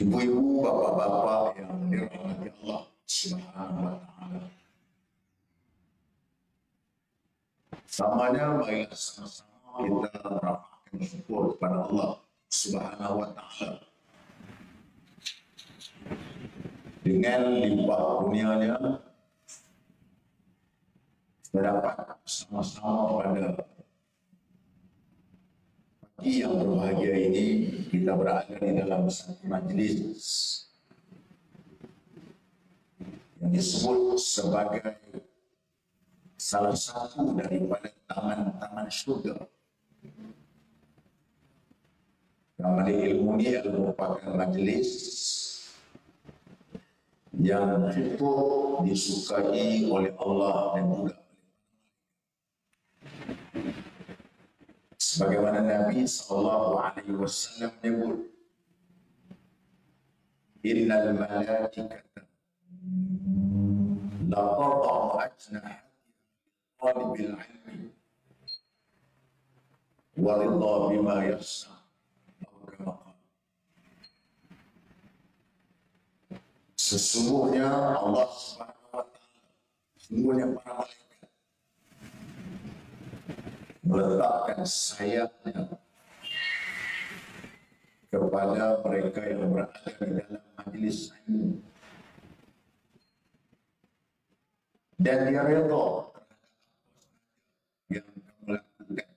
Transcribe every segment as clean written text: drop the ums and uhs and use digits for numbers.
Ibu-ibu, bapak-bapak yang dirahmati Allah Subhanahu wa Ta'ala. Selamanya marilah sama-sama kita merapatkan syukur kepada Allah Subhanahu wa Ta'ala dengan limpah kurnianya kita dapat sama-sama pada pagi yang berbahagia ini kita berada di dalam satu majlis yang disebut sebagai salah satu daripada taman-taman syurga. Majlis ilmu ini merupakan majlis yang cukup disukai oleh Allah dan juga sebagaimana Nabi sallallahu alaihi wasallam menyebut, innal malaikata la tad'u ajnahata talibil ilmi wa ridha bima yasna. Sesungguhnya Allah Subhanahu wa Ta'ala, sesungguhnya para malaikat meletakkan sayapnya kepada mereka yang berada di dalam majlis ini, dan dia redha yang kamu lakukan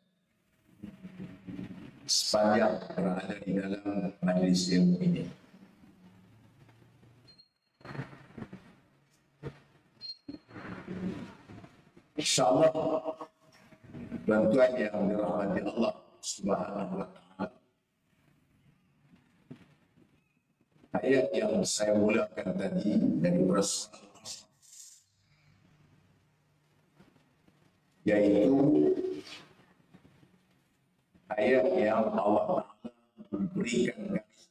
sepanjang berada di dalam majlis ilmu ini. InsyaAllah bantuan yang dirahmati Allah Subhanahu wa Ta'ala, ayat yang saya mulakan tadi dari Rasul, yaitu ayat yang Allah Ta'ala memberikan garis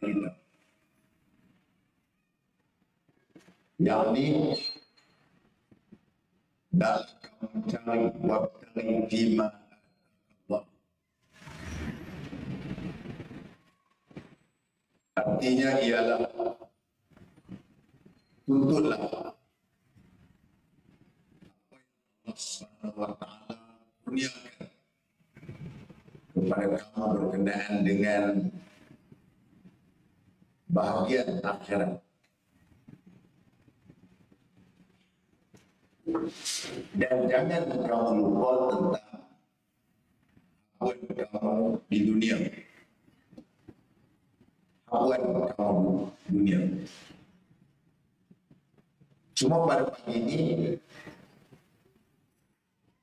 kita, yakni dalam mencari wabtaghi fima Allah. Artinya ialah tuntutlah apa yang Allah Subhanahu wa Ta'ala kurniakan kepada kamu berkenaan dengan bahagian akhirat. Dan jangan kamu lupa tentang hapuan kamu di dunia. Hapuan kamu di dunia. Cuma pada pagi ini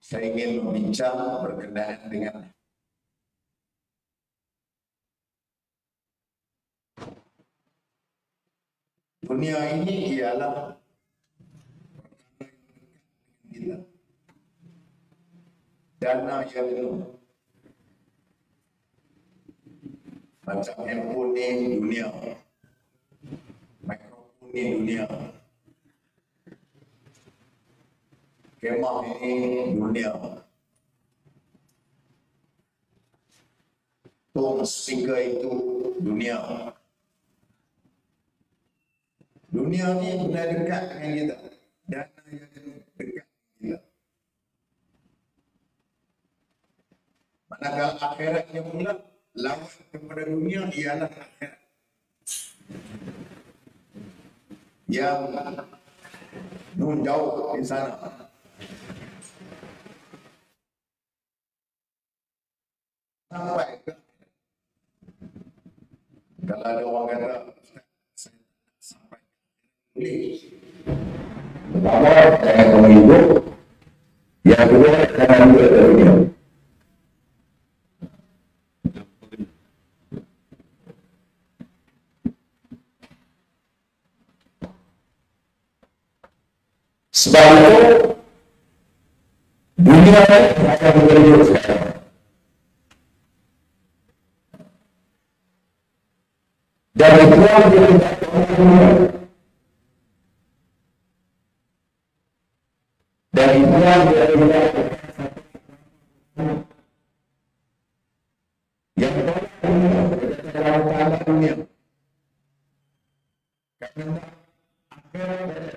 saya ingin berbincang berkenaan dengan dunia ini ialah dana yang macam handphone ni dunia, mikrofon ni dunia, kemah ini dunia, tong speaker itu dunia. Dunia ni benar dekat dengan kita, dana yang dekat dengan kita. Manakala akhiratnya pula lawan kepada dunia ialah akhirat yang nun jauh di sana. Sampai ke kalau ada orang kata sampai boleh, pertama jangan kamu hidup, yang kedua jangan juga dari dunia. Sebab itu dunia akan berhidup sekarang. Dan itu yang kita dunia. Dan itu yang kita yang dalam dunia. tentang akhirat dan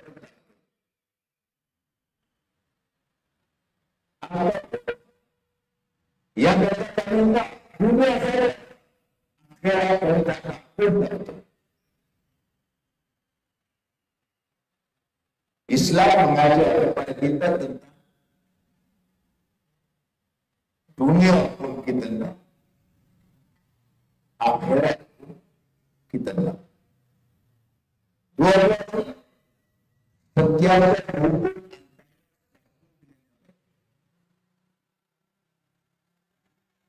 yang kita minta dunia saja, akhirat kita takut. Islam mengajar kepada kita tentang dunia pun kita nak, akhirat pun kita nak. Dua-duanya setiap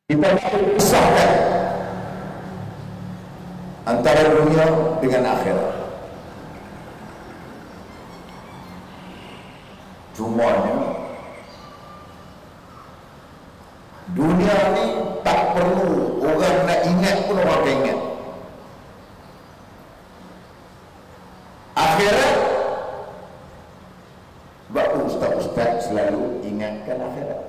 kita perlu pisahkan antara dunia dengan akhirat. Cumanya dunia ni tak perlu orang nak ingat pun orang akan ingat. Akhirat, sebab ustaz-ustaz selalu ingatkan akhirat.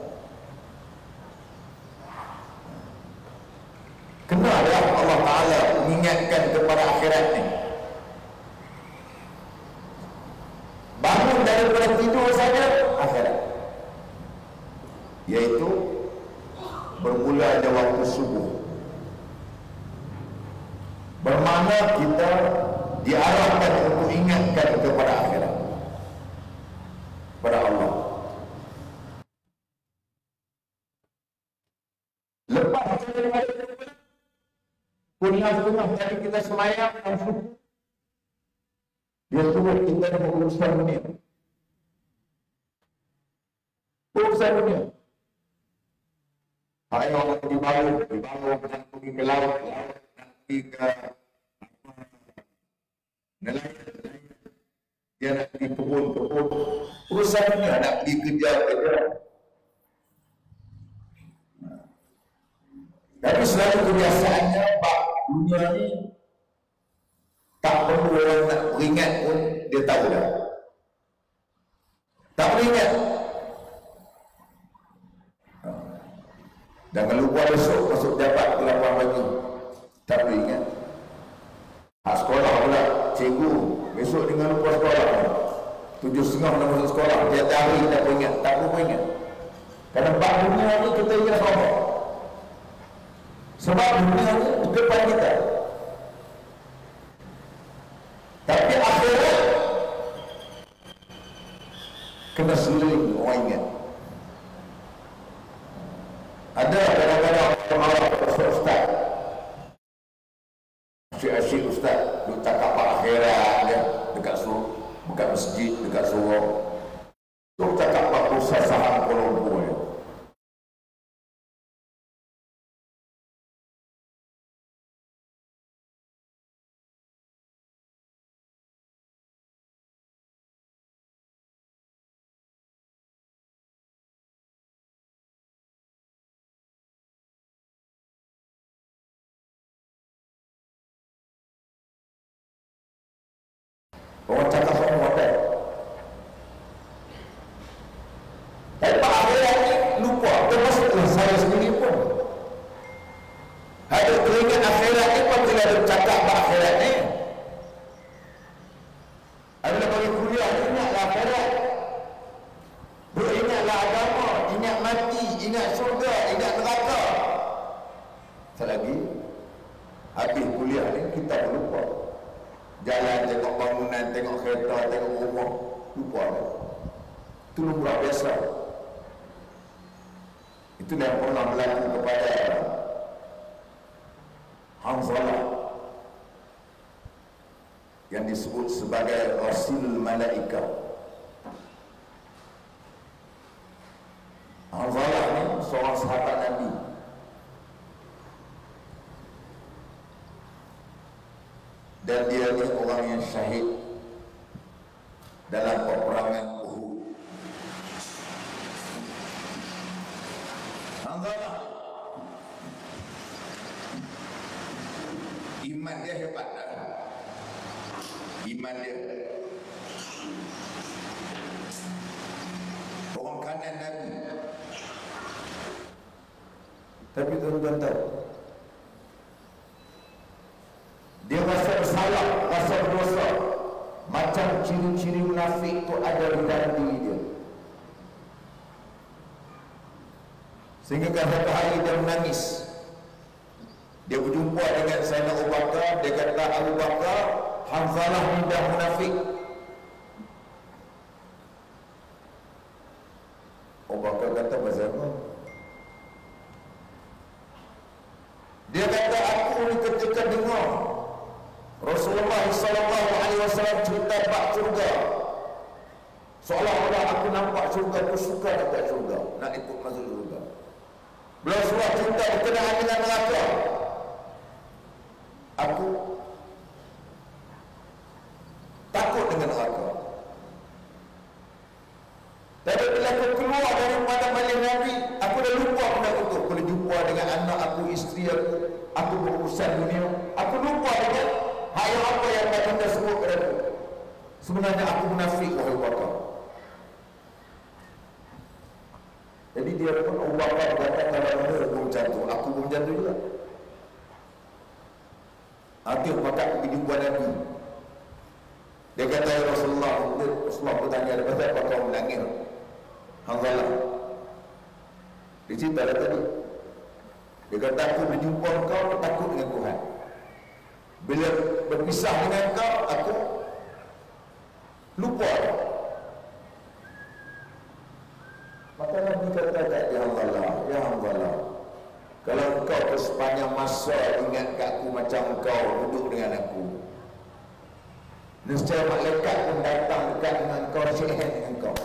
Kenapa Allah Ta'ala mengingatkan kepada akhirat ni? Bangun daripada tidur saja akhirat, iaitu bermula pada waktu subuh. Bermakna kita diarahkan untuk ingatkan kepada akhirat, kepada Allah. Lepas daripada setengah tadi kita semayang dan subuh, dia suruh kita berurusan dunia. Urusan dunia. Hai orang dibangun dan pergi ke laut, pergi ke nelayan, dia nak pergi kebun. Urusan dunia, nak pergi kerja. Tapi selalu kebiasaannya, dunia ni tak perlu orang nak beringat pun dia tahu dah. Tak beringat. Jangan lupa besok masuk jabat ke 8 pagi. Tak beringat. Sekolah pula, cikgu besok jangan lupa sekolah. 7.30 nak masuk sekolah. Dia hari tak beringat. Tak perlu beringat. Kerana bab dunia ni kita ingat apa? Sebab dunia ni depan kita. Tapi akhirat kena sering orang ingat. Ada kadang-kadang orang ustaz, asyik-asyik ustaz duk cakap akhirat dia dekat masjid, dekat surau. Duk cakap pusat saham Kuala Lumpur dia. Orang cakap semua ada. Tapi akhirat ni lupa. Termasuklah saya sendiri pun. Ada teringat akhirat ni pun tidak ada cakap akhirat ni. Ada bagi kuliah, ingatlah akhirat. Beringatlah agama, ingat mati, ingat surga, ingat neraka. Selagi habis kuliah ni kita lupa. Jalan, tengok bangunan, tengok kereta, tengok rumah, lupa. Itu lumrah biasa. Itu yang pernah berlaku kepada Hanzalah yang disebut sebagai Rasul Malaika. Hanzalah ni seorang sahabat Nabi. Dan dia ni orang yang syahid dalam peperangan Uhud. Hanzalah iman dia hebat tak? Iman dia orang kanan Nabi. Tapi tuan-tuan tahu, dia rasa bersalah, rasa berdosa. macam ciri-ciri munafik tu ada di dalam diri dia. Sehingga kan satu hari dia menangis. Dia berjumpa dengan Sayyidina Abu Bakar. Dia kata, Abu Bakar, Hanzalah ni dah munafik. Abu Bakar kata, pasal apa? Dia kata, aku ni ketika dengar Rasulullah SAW cerita bab syurga, seolah-olah aku nampak syurga, aku suka dekat syurga, nak ikut masuk syurga. Beliau suruh cerita berkenaan dengan neraka, aku takut dengan neraka. Tapi bila aku keluar daripada majlis Nabi, aku dah lupa benda itu. Aku dah jumpa dengan anak aku, isteri aku berurusan dunia, aku lupa dengan hal yang apa yang baginda sebut kepada aku. Sebenarnya aku munafik, wahai Bakar. Jadi dia pun Abu Bakar kata, kalau kamu pun macam tu, aku pun macam tu juga. Akhir Bakar pergi jumpa Nabi. Dia kata, ya Rasulullah bertanya, dia kata, apa kau menangis? Hanzalah. Dia cerita dah tadi. Dia kata, aku berjumpa kau, aku takut dengan Tuhan. Bila berpisah dengan kau, aku lupa. Maka Nabi kata, ya Hanzalah, kalau kau sepanjang masa ingat kat aku macam kau duduk dengan aku, nescaya malaikat pun datang dekat dengan kau, syihan dengan kau.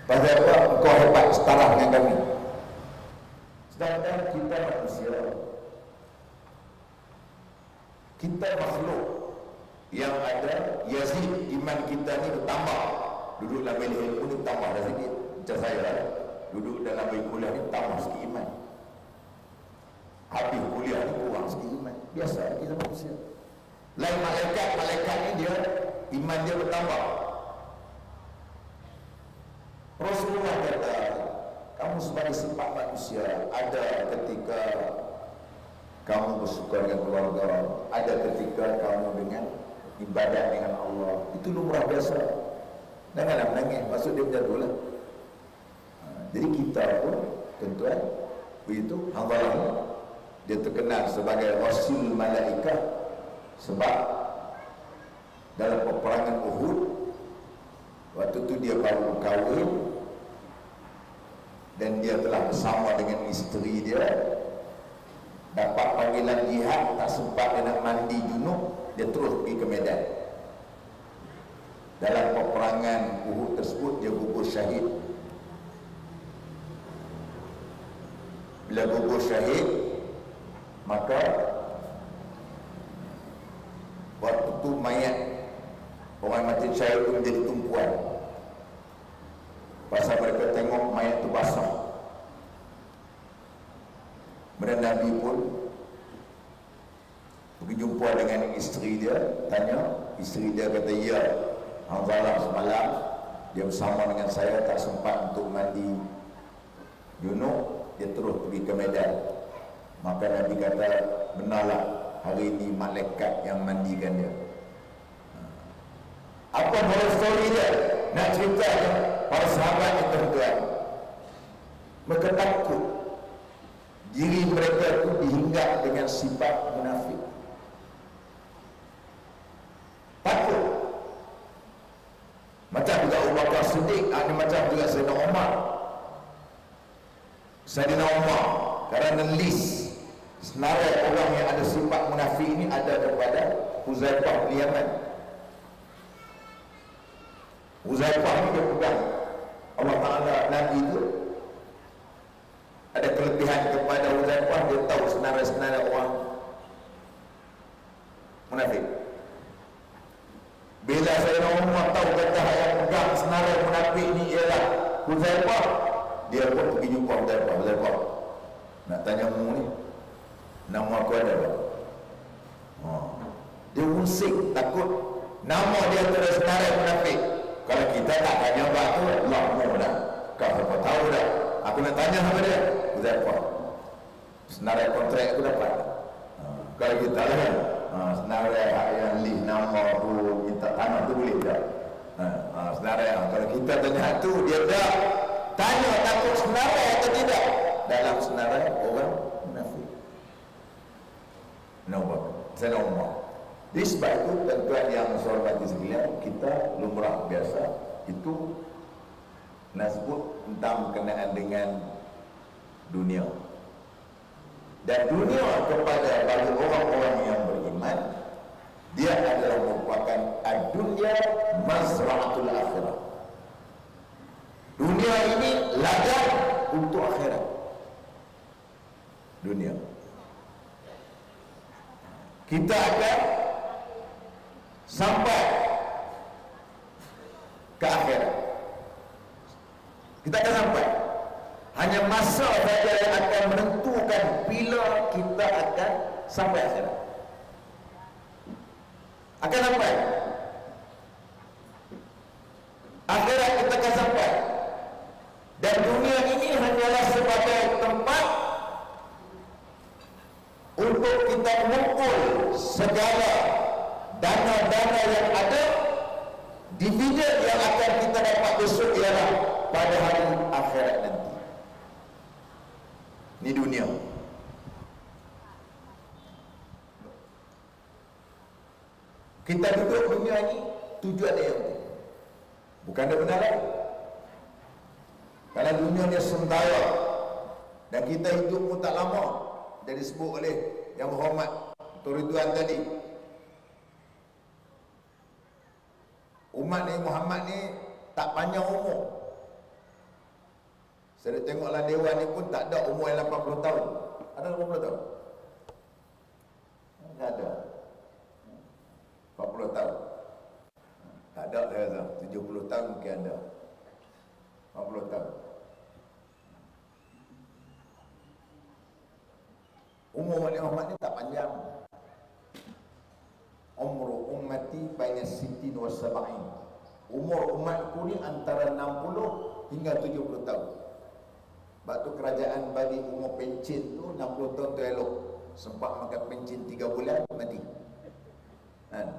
Pasal apa? Kau hebat setara dengan kami. Sedangkan kita manusia, kita makhluk yang ada Yazid, iman kita ni bertambah. Duduk dalam bilik ilmu ni tambah dah sikit. Macam saya duduk dalam bilik kuliah ni tambah sikit iman. Habis kuliah ni kurang sikit iman. Biasa kita manusia. Lain malaikat ni dia iman dia bertambah. Rasulullah kata, kamu sebagai sifat manusia, ada ketika kamu bersuka dengan keluarga, ada ketika kamu dengan ibadat dengan Allah. Itu lumrah biasa. Janganlah menangis, maksud dia macam tu lah. Jadi kita pun, tuan-tuan, begitu, Hanzalah dia terkenal sebagai Rasul Malaikat. Sebab dalam peperangan Uhud, waktu tu dia baru kahwin dan dia telah bersama dengan isteri dia, dapat panggilan jihad, tak sempat dia nak mandi junub, dia terus pergi ke medan. Dalam peperangan Uhud tersebut dia gugur syahid. Bila gugur syahid, maka waktu tu mayat orang mati syahid tu menjadi tumpuan. Pasal mereka tengok mayat tu basah. Kemudian Nabi pun pergi jumpa dengan isteri dia, tanya. Isteri dia kata, ya Hanzalah semalam dia bersama dengan saya, tak sempat untuk mandi junub, dia terus pergi ke medan. Maka Nabi kata, benarlah hari ini malaikat yang mandikan dia. Apa moral story dia? Nak cerita para sahabat yang tuan-tuan, mereka takut diri mereka itu dihinggap dengan sifat munafik. Takut. Macam juga Abu Bakar Siddiq, ada macam juga Sayyidina Umar. Sayyidina Umar kerana list senarai orang yang ada sifat munafik ini ada kepada Huzaifah bin Yaman. Huzaifah ni dia pegang Allah Ta'ala, Nabi itu ada kelebihan kepada Huzaifah, dia tahu senarai-senarai orang munafik. Bila Sayyidina Umar tahu kata yang pegang senarai munafik ni ialah Huzaifah, dia pun pergi jumpa Huzaifah, nak tanya mu ni, nama aku ada tak? Dia pusing, takut nama dia terus senarai munafik. Kalau kita tak tanya apa tu, Allah mu dah, kau apa tahu dah. Aku nak tanya sama dia, Huzaifah, senarai kontrak aku dapat. Kalau kita lah kan, senarai yang lih nama tu minta tanah tu boleh tak? Senarai kalau kita tanya tu dia tak tanya takut senarai atau tidak. Dalam senarai orang munafik. Saya nombor. Di sebab itu tuan-tuan yang saya hormati sekalian, kita lumrah biasa itu nak sebut tentang berkenaan dengan dunia. Dan dunia kepada bagi orang-orang yang beriman, dia adalah merupakan ad-dunya mazra'atul akhirah. Dunia ini ladang untuk akhirat. Dunia. Kita akan sampai ke akhirat. Kita akan sampai. Hanya masa saja yang akan menentukan bila kita akan sampai akhirat. Akan sampai. Akhirat kita akan sampai. Dan dunia ini hanyalah sebagai tempat untuk kita mengumpul segala dana-dana yang ada. Dividen yang akan kita dapat besok ialah pada hari akhirat nanti. Ini dunia. Kita duduk dunia ini tujuan dia yang bukan ada benar lain. Kalau dunia ni sementara dan kita hidup pun tak lama, jadi disebut oleh yang berhormat Ridwan tadi, umat ni Muhammad ni tak panjang umur. Saya tengoklah dewan ni pun tak ada umur yang 80 tahun. Ada 80 tahun? Tak ada. 40 tahun. Tak ada saya rasa. 70 tahun mungkin ada. 40 tahun. Umur Nabi Muhammad ni tak panjang. Umur ummati baina sittin wa sab'in. Umur umatku ni antara 60 hingga 70 tahun. Sebab tu kerajaan bagi umur pencin tu 60 tahun tu elok. Sempat makan pencin 3 bulan mati. Kan?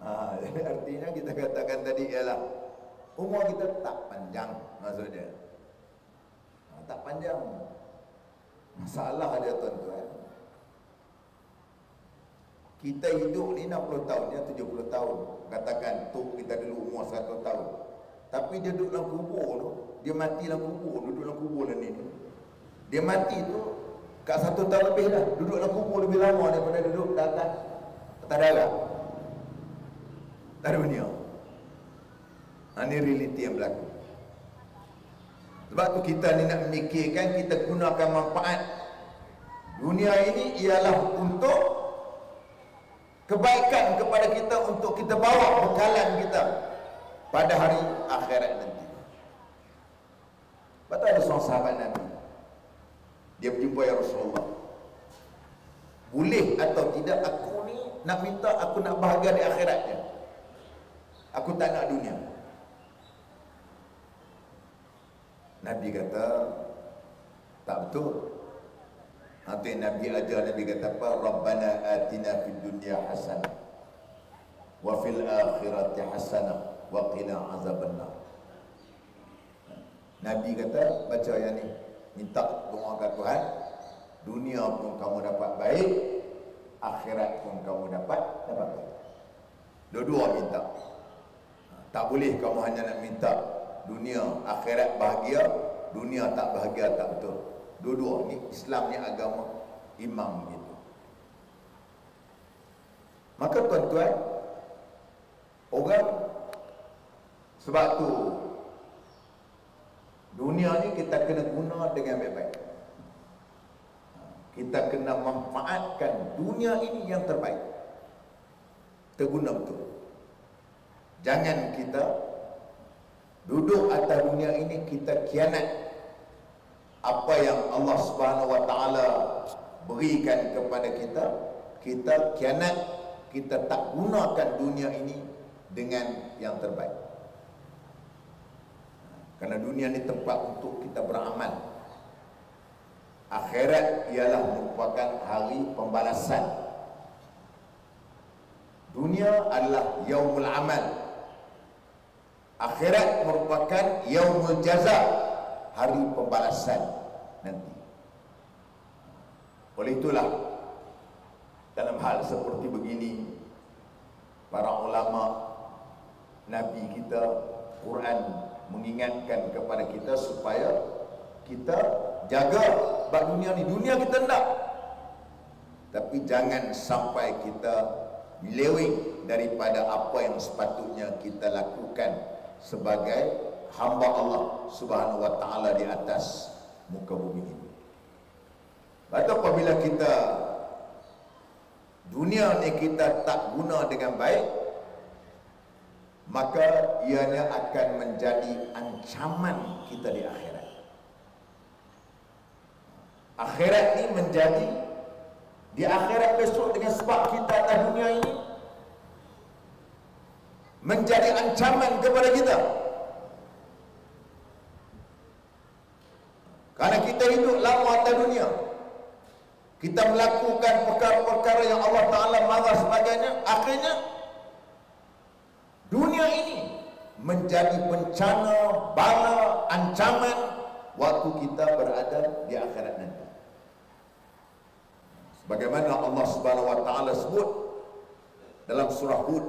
Artinya kita katakan tadi ialah umur kita tak panjang maksudnya. Tak panjang. Masalah dia tuan-tuan. Kita hidup ni 60 tahun ya 70 tahun. Katakan tu kita dulu umur 100 tahun. Tapi dia duduk dalam kubur tu, dia mati dalam kubur, duduk dalam kubur lah ni. Dia mati tu kat 1 tahun lebih dah. Duduk dalam kubur lebih lama daripada duduk di atas darat. Tak ada dunia. Ini realiti yang berlaku. Sebab tu kita ni nak memikirkan, kita gunakan manfaat dunia ini ialah untuk kebaikan kepada kita, untuk kita bawa bekalan kita pada hari akhirat nanti. Betul ada seorang sahabat Nabi, dia berjumpa ya Rasulullah, boleh atau tidak aku ni nak minta aku nak bahagia di akhiratnya, aku tak nak dunia. Nabi kata tak betul. Nanti Nabi ajar, Nabi kata apa? Rabbana atina fid dunya hasanah wa fil akhirati hasanah wa qina azabannar. Nabi kata baca yang ni, minta doa ke Tuhan, dunia pun kamu dapat baik, akhirat pun kamu dapat baik. Dua-dua minta. Tak boleh kamu hanya nak minta dunia akhirat bahagia, dunia tak bahagia, tak betul. Dua-dua ni Islam ni agama imam gitu. Maka tuan-tuan, orang sebab tu dunia ni kita kena guna dengan baik-baik. Kita kena manfaatkan dunia ini yang terbaik. Kita guna betul. Jangan kita duduk atas dunia ini kita khianat apa yang Allah Subhanahu wa taala berikan kepada kita. Kita khianat, kita tak gunakan dunia ini dengan yang terbaik. Kerana dunia ni tempat untuk kita beramal. Akhirat ialah merupakan hari pembalasan. Dunia adalah yaumul amal. Akhirat merupakan yaumul jaza, hari pembalasan nanti. Oleh itulah, dalam hal seperti begini, para ulama, Nabi kita, Quran mengingatkan kepada kita supaya kita jaga bab dunia ni. Dunia kita hendak, tapi jangan sampai kita meleweng daripada apa yang sepatutnya kita lakukan sebagai hamba Allah Subhanahu wa taala di atas muka bumi ini. Atau apabila kita dunia ni kita tak guna dengan baik, maka ianya akan menjadi ancaman kita di akhirat. Akhirat ni menjadi, di akhirat besok, dengan sebab kita atas dunia ini menjadi ancaman kepada kita. Karena kita hidup lama atas dunia, kita melakukan perkara-perkara yang Allah Ta'ala marah sebagainya, akhirnya dunia ini menjadi bencana, bala, ancaman waktu kita berada di akhirat nanti. Sebagaimana Allah Subhanahu wa taala sebut dalam surah Hud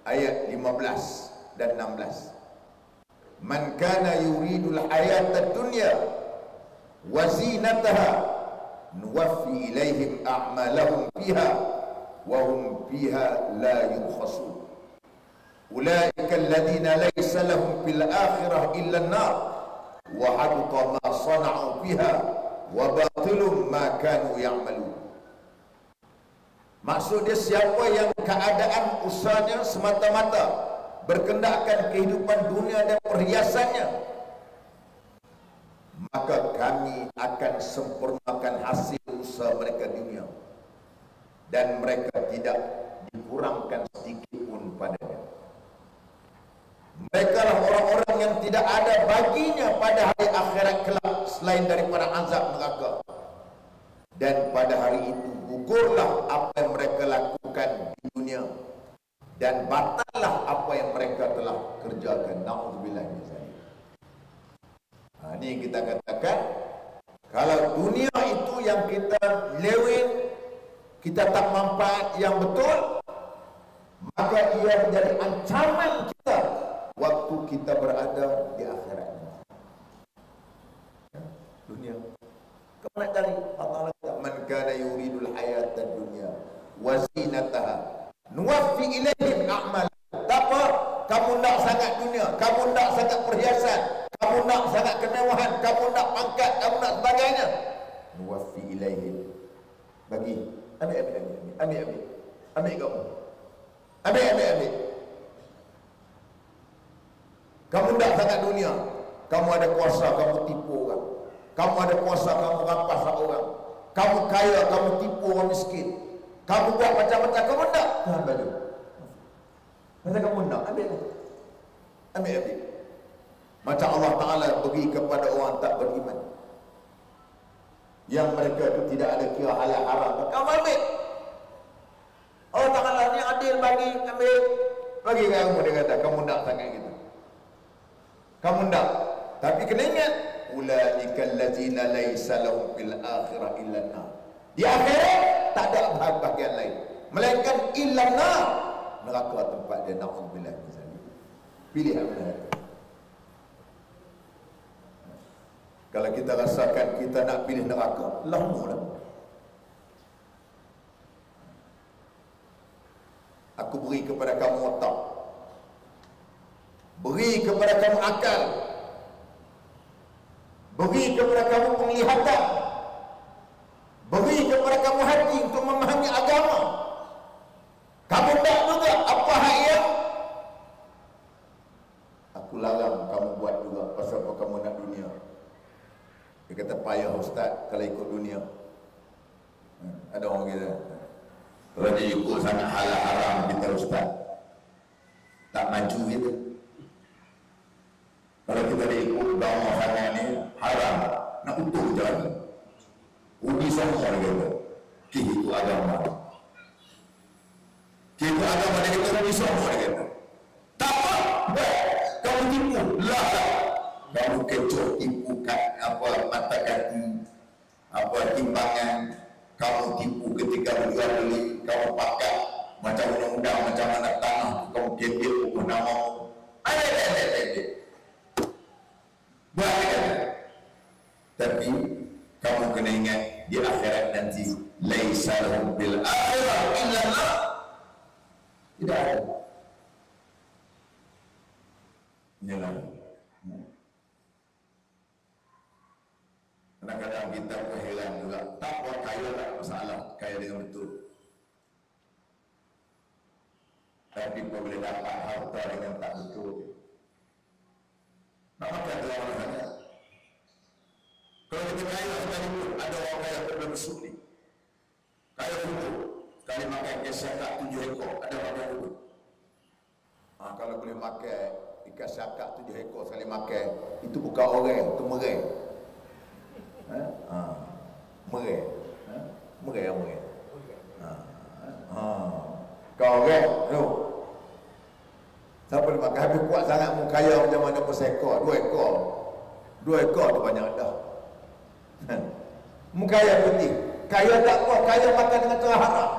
ayat 15 dan 16. Man kana yuridul hayatad dunya wa zinataha nuwaffi ilaihim a'malahum fiha wa hum fiha la yubkhasun. Ulaika alladhina laysa lahum fil akhirah illa an-nar wa habita ma sana'u fiha wa batilum ma kanu ya'malun. Maksud dia, siapa yang keadaan usahanya semata-mata berkendakkan kehidupan dunia dan perhiasannya, maka kami akan sempurnakan hasil usaha mereka dunia, dan mereka tidak dikurangkan sedikit pun padanya. Mereka lah orang-orang yang tidak ada baginya pada hari akhirat kelak selain daripada azab neraka. Dan pada hari itu gugurlah apa yang mereka lakukan di dunia, dan batallah apa yang mereka telah kerjakan. Na'udzubillah min dzalik. Ini yang kita katakan, kalau dunia itu yang kita leweng, kita tak manfaat yang betul, maka ia menjadi ancaman kita waktu kita berada di akhirat. Dunia kau nak cari, Allah kata, man kana yuridul hayatad dunya wa zinataha nuwaffi ilaihim a'mal. Tak apa, kamu nak sangat dunia, kamu nak sangat perhiasan, kamu nak sangat kemewahan, kamu nak pangkat, kamu nak sebagainya, nuwaffi ilaihim, bagi, ambil kamu, ambil. Kamu nak sangat dunia, kamu ada kuasa, kamu tipu orang. Kamu ada kuasa, kamu rampas orang. Kamu kaya, kamu tipu orang miskin. Kamu buat macam-macam, kamu nak. Tuhan bagi. Masa kamu nak, ambil. Macam Allah Ta'ala bagi kepada orang tak beriman, yang mereka itu tidak ada kira halal haram. Kamu ambil. Allah Ta'ala ni adil, bagi, ambil. Bagi kamu, dia kata, kamu nak sangat gitu. Kamu nak. Tapi kena ingat, ulaika allazina laysa lahum fil akhirah illa an-nar. Di akhirat tak ada bahagian lain melainkan illa an-nar, neraka tempat dia. Na'udzubillah min dzalik. Pilih mana? Kalau kita rasakan kita nak pilih neraka, lamalah. Aku beri kepada kamu otak, beri kepada kamu akal, beri kepada kamu penglihatan, beri kepada kamu hati untuk memahami agama. Kamu tak juga apa hak yang aku larang kamu buat juga. Pasal apa kamu nak dunia? Dia kata, payah ustaz kalau ikut dunia. Ada orang kata, kalau dia ikut sangat halal haram kita ustaz, tak maju kita. Kalau kita ikut agama sangat ni haram, nak utuh jalan. Uji semua dia kata, itu agama. Kita agama dia kata ni semua dia kata. Tak apa, kamu tipu. Lah, kamu kecoh tipu apa mata kaki, apa timbangan, kamu tipu ketika berjual beli, kamu pakai macam undang-undang, macam mana tanah, kamu kebir pukul nama. Tapi kamu kena ingat di akhirat nanti laisa lahum bil akhirah illa Allah. Tidak ada. Inilah. Kadang-kadang kita kehilangan juga. Takwa kaya tak masalah, kaya dengan betul. Tapi apabila dapat harta dengan tak betul, nak makan tu orang ada. Kalau kita kaya sekalipun, ada orang kaya problem besuk ni. Kaya betul. Sekali makan kesakak 7 ekor, ada orang betul. Kalau boleh makan ikan sakak 7 ekor sekali makan, itu bukan orang, itu mereng. Mereng. Mereng. Kau orang tu. Siapa boleh makan habis kuat sangat mu kaya macam mana bersekor, 2 ekor. 2 ekor tu banyak dah. Mu kaya putih. Kaya tak apa, kaya makan dengan cara haram.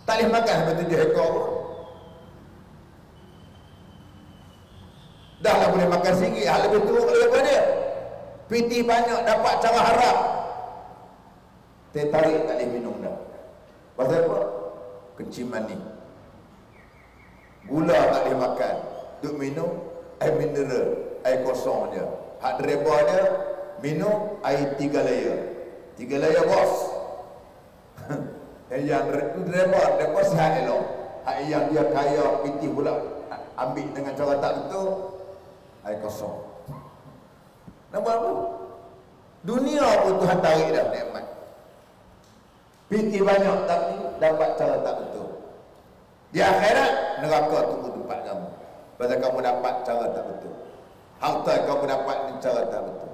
Tak boleh makan sampai 7 ekor pun. Dah lah boleh makan sikit, hal lebih teruk daripada dia. Piti banyak dapat cara haram. Teh tarik tak boleh minum dah. Pasal apa? Kencing manis. Gula tak boleh makan. Duk minum air mineral, air kosong je. Hak dereba dia minum air 3 layer. 3 layer bos. Yang dereba sihat elok. Hak yang dia kaya piti pula ambil dengan cara tak betul, air kosong. Nampak apa? Dunia pun Tuhan tarik dah nikmat. Piti banyak tapi dapat cara tak betul. Di akhirat neraka tunggu tempat kamu. Pasal kamu dapat cara tak betul. Harta kamu dapat dengan cara tak betul.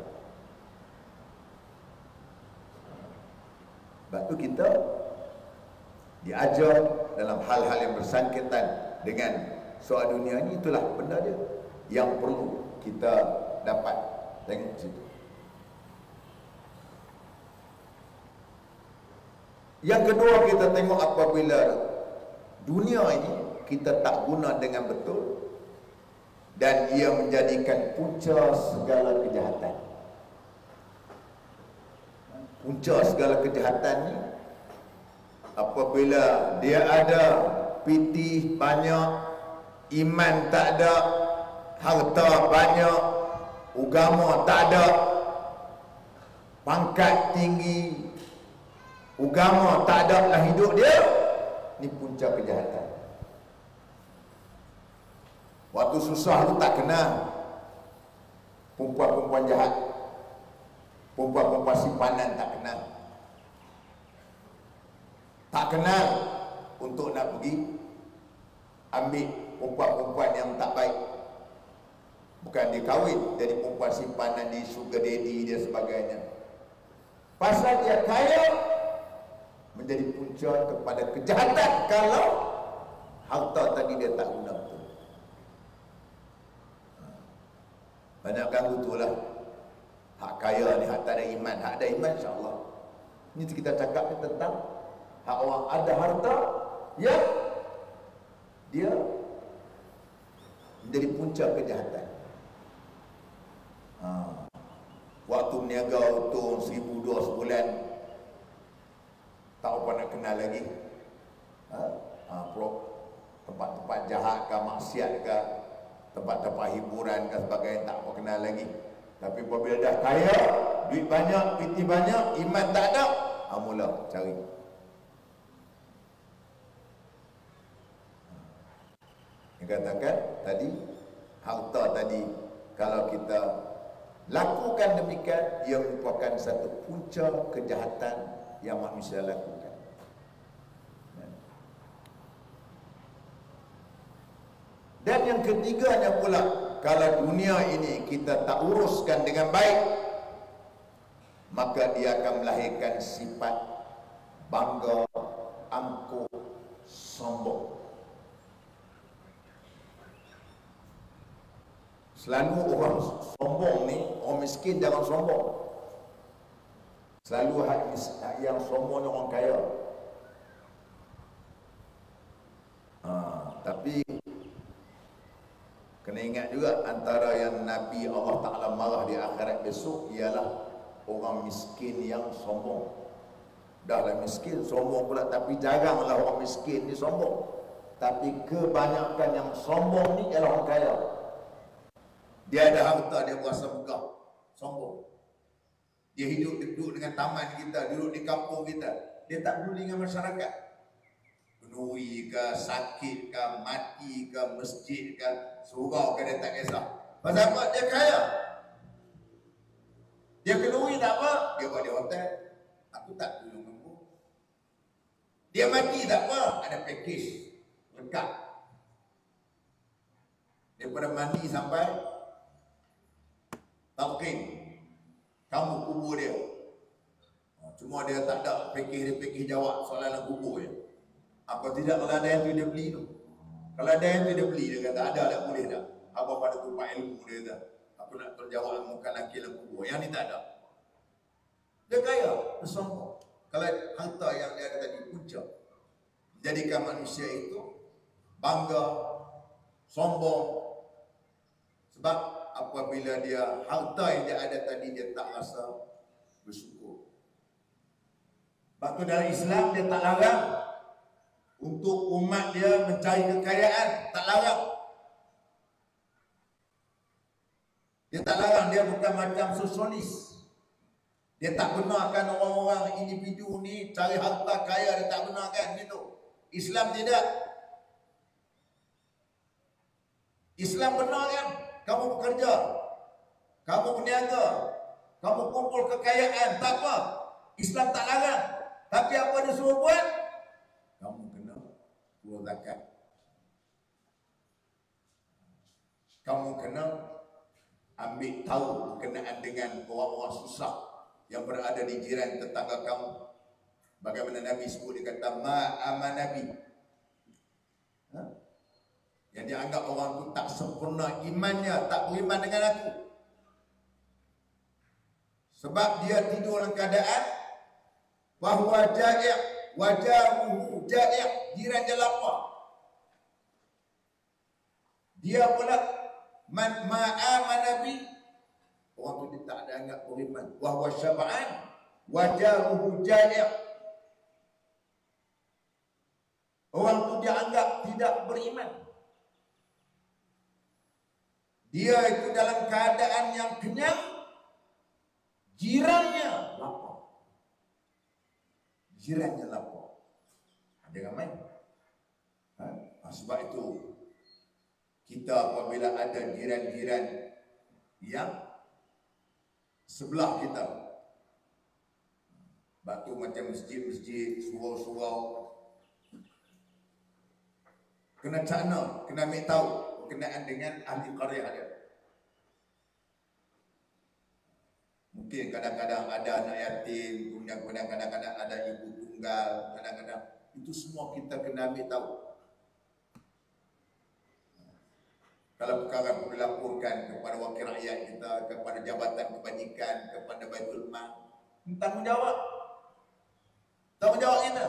Sebab tu kita diajar dalam hal-hal yang bersangkutan dengan soal dunia ni, itulah benda dia yang perlu kita dapat tengok situ. Yang kedua, kita tengok apabila dunia ini kita tak guna dengan betul dan ia menjadikan punca segala kejahatan. Punca segala kejahatan ni apabila dia ada piti banyak, iman tak ada, harta banyak, agama tak ada, pangkat tinggi, agama tak ada dalam hidup dia, ni punca kejahatan. Waktu susah tu tak kenal perempuan-perempuan jahat, perempuan-perempuan simpanan tak kenal. Tak kenal untuk nak pergi ambil perempuan-perempuan yang tak baik. Bukan dia kahwin jadi perempuan simpanan, di sugar daddy dia sebagainya. Pasal dia kaya, menjadi punca kepada kejahatan kalau harta tadi dia tak guna betul. Banyak ganggu tu lah. Hak kaya ni, hak tak ada iman. Hak ada iman insyaAllah. Ini kita cakap tentang hak orang ada harta yang dia menjadi punca kejahatan. Waktu meniaga untung 1,000-2,000 sebulan, tak apa nak kenal lagi. Tempat-tempat jahat ke, maksiat ke, tempat-tempat hiburan ke sebagainya, tak apa kenal lagi. Tapi apabila dah kaya, duit banyak, piti banyak, iman tak ada, mula cari. Yang katakan tadi, harta tadi, kalau kita lakukan demikian, ia merupakan satu punca kejahatan yang manusia lakukan. Dan yang ketiganya pula, kalau dunia ini kita tak uruskan dengan baik, maka dia akan melahirkan sifat bangga, angkuh, sombong. Selalu orang sombong ni, orang miskin jangan sombong. Selalu hak yang sombong ni orang kaya. Tapi kena ingat juga, antara yang Nabi Allah Ta'ala marah di akhirat besok ialah orang miskin yang sombong. Dahlah miskin, sombong pula. Tapi jaranglah orang miskin ni sombong. Tapi kebanyakan yang sombong ni ialah orang kaya. Dia ada harta, dia berasa megah, sombong. Dia duduk dengan taman kita, duduk di kampung kita. Dia tak peduli dengan masyarakat. Penuri ke, sakit ke, mati ke, masjid ke, surau ke, dia tak kisah. Pasal apa? Dia kaya. Dia penuri tak apa, dia buat di hotel. Aku tak tolong kamu. Dia mati tak apa, ada package lengkap. Daripada mandi sampai talqin, kamu kubur dia. Cuma dia tak ada package jawab soalan kubur dia. Apa tidak, kalau ada yang tu dia beli tu. Kalau ada yang tu dia beli, dia kata ada tak, boleh tak. Apa pada tumpah ilmu dia kata, aku nak terjawab muka laki dalam kubur. Yang ni tak ada. Dia kaya, dia sombong. Kalau harta yang dia ada tadi punca, jadikan manusia itu bangga, sombong. Sebab apabila dia harta yang dia ada tadi, dia tak rasa bersyukur. Sebab tu dalam Islam dia tak larang untuk umat dia mencari kekayaan, tak larang. Dia tak larang, dia bukan macam sosialis. Dia tak benarkan orang-orang individu ni cari harta kaya, dia tak benarkan gitu. Islam tidak. Islam benarkan kamu bekerja, kamu berniaga, kamu kumpul kekayaan, tak apa. Islam tak larang. Tapi apa dia suruh buat? Kamu kena keluar zakat. Kamu kena ambil tahu berkenaan dengan orang-orang susah yang berada di jiran tetangga kamu. Bagaimana Nabi sebut, dia kata ma'aman Nabi. Yang dianggap orang itu tak sempurna imannya, tak beriman dengan aku. Sebab dia tidur dalam keadaan bahawa ja'i' wajahuhu ja'i', jiran dia lapar. Dia pula ma'aman Nabi, orang tu dia tak ada anggap beriman. Wahwa syab'an wajahuhu ja'i', orang tu dia anggap tidak beriman. Dia itu dalam keadaan yang kenyang, jirannya lapar. Jirannya lapar. Jangan main. Sebab itu kita apabila ada jiran-jiran yang sebelah kita, batu macam masjid-masjid, surau-surau, kena cakna, kena ambil tahu berkenaan dengan ahli qaryah dia. Mungkin kadang-kadang ada anak yatim, kemudian kadang-kadang ada ibu tunggal, kadang-kadang itu semua kita kena ambil tahu. Kalau perkara dilaporkan kepada wakil rakyat kita, kepada jabatan kebajikan, kepada Baitul Mal, tanggungjawab. Tanggungjawab kita.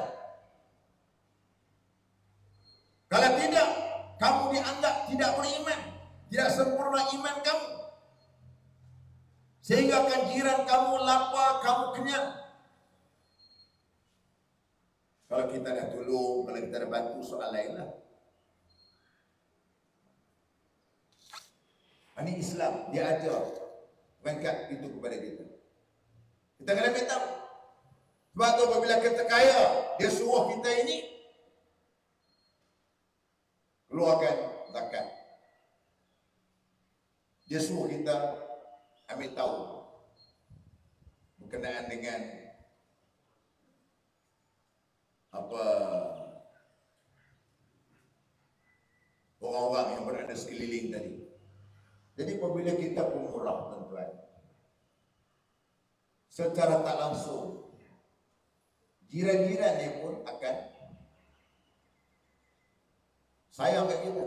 Kalau tidak, kamu dianggap tidak beriman, tidak sempurna iman kamu. Sehingga kan jiran kamu lapar, kamu kenyang. Kalau kita dah tolong, kalau kita dah bantu, soal lain lah. Ini Islam, dia ajar rangkat itu kepada kita. Kita kena minta. Sebab tu apabila kita kaya, dia suruh kita ini keluarkan zakat. Dia suruh kita ambil tahu berkenaan dengan apa orang-orang yang berada sekeliling tadi. Jadi apabila kita pemurah, tuan-tuan, secara tak langsung jiran-jiran dia pun akan sayang kat kita.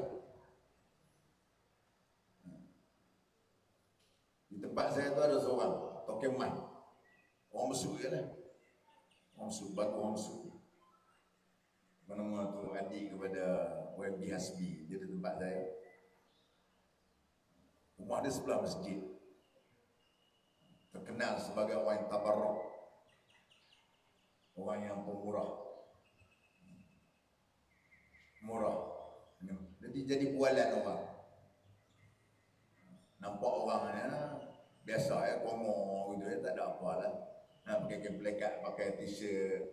tempat saya tu ada seorang tokeman, orang Mesir je lah, orang Mesir, batu orang Mesir. Nama tu adik kepada YB Hasbi, dia di tempat saya. Rumah dia sebelah masjid, terkenal sebagai orang yang tabarruk, orang yang pemurah, murah. Jadi bualan orang. Nampak orangnya biasa ya, komo gitu ya, tak ada apa lah. Pakai plekat, pakai t-shirt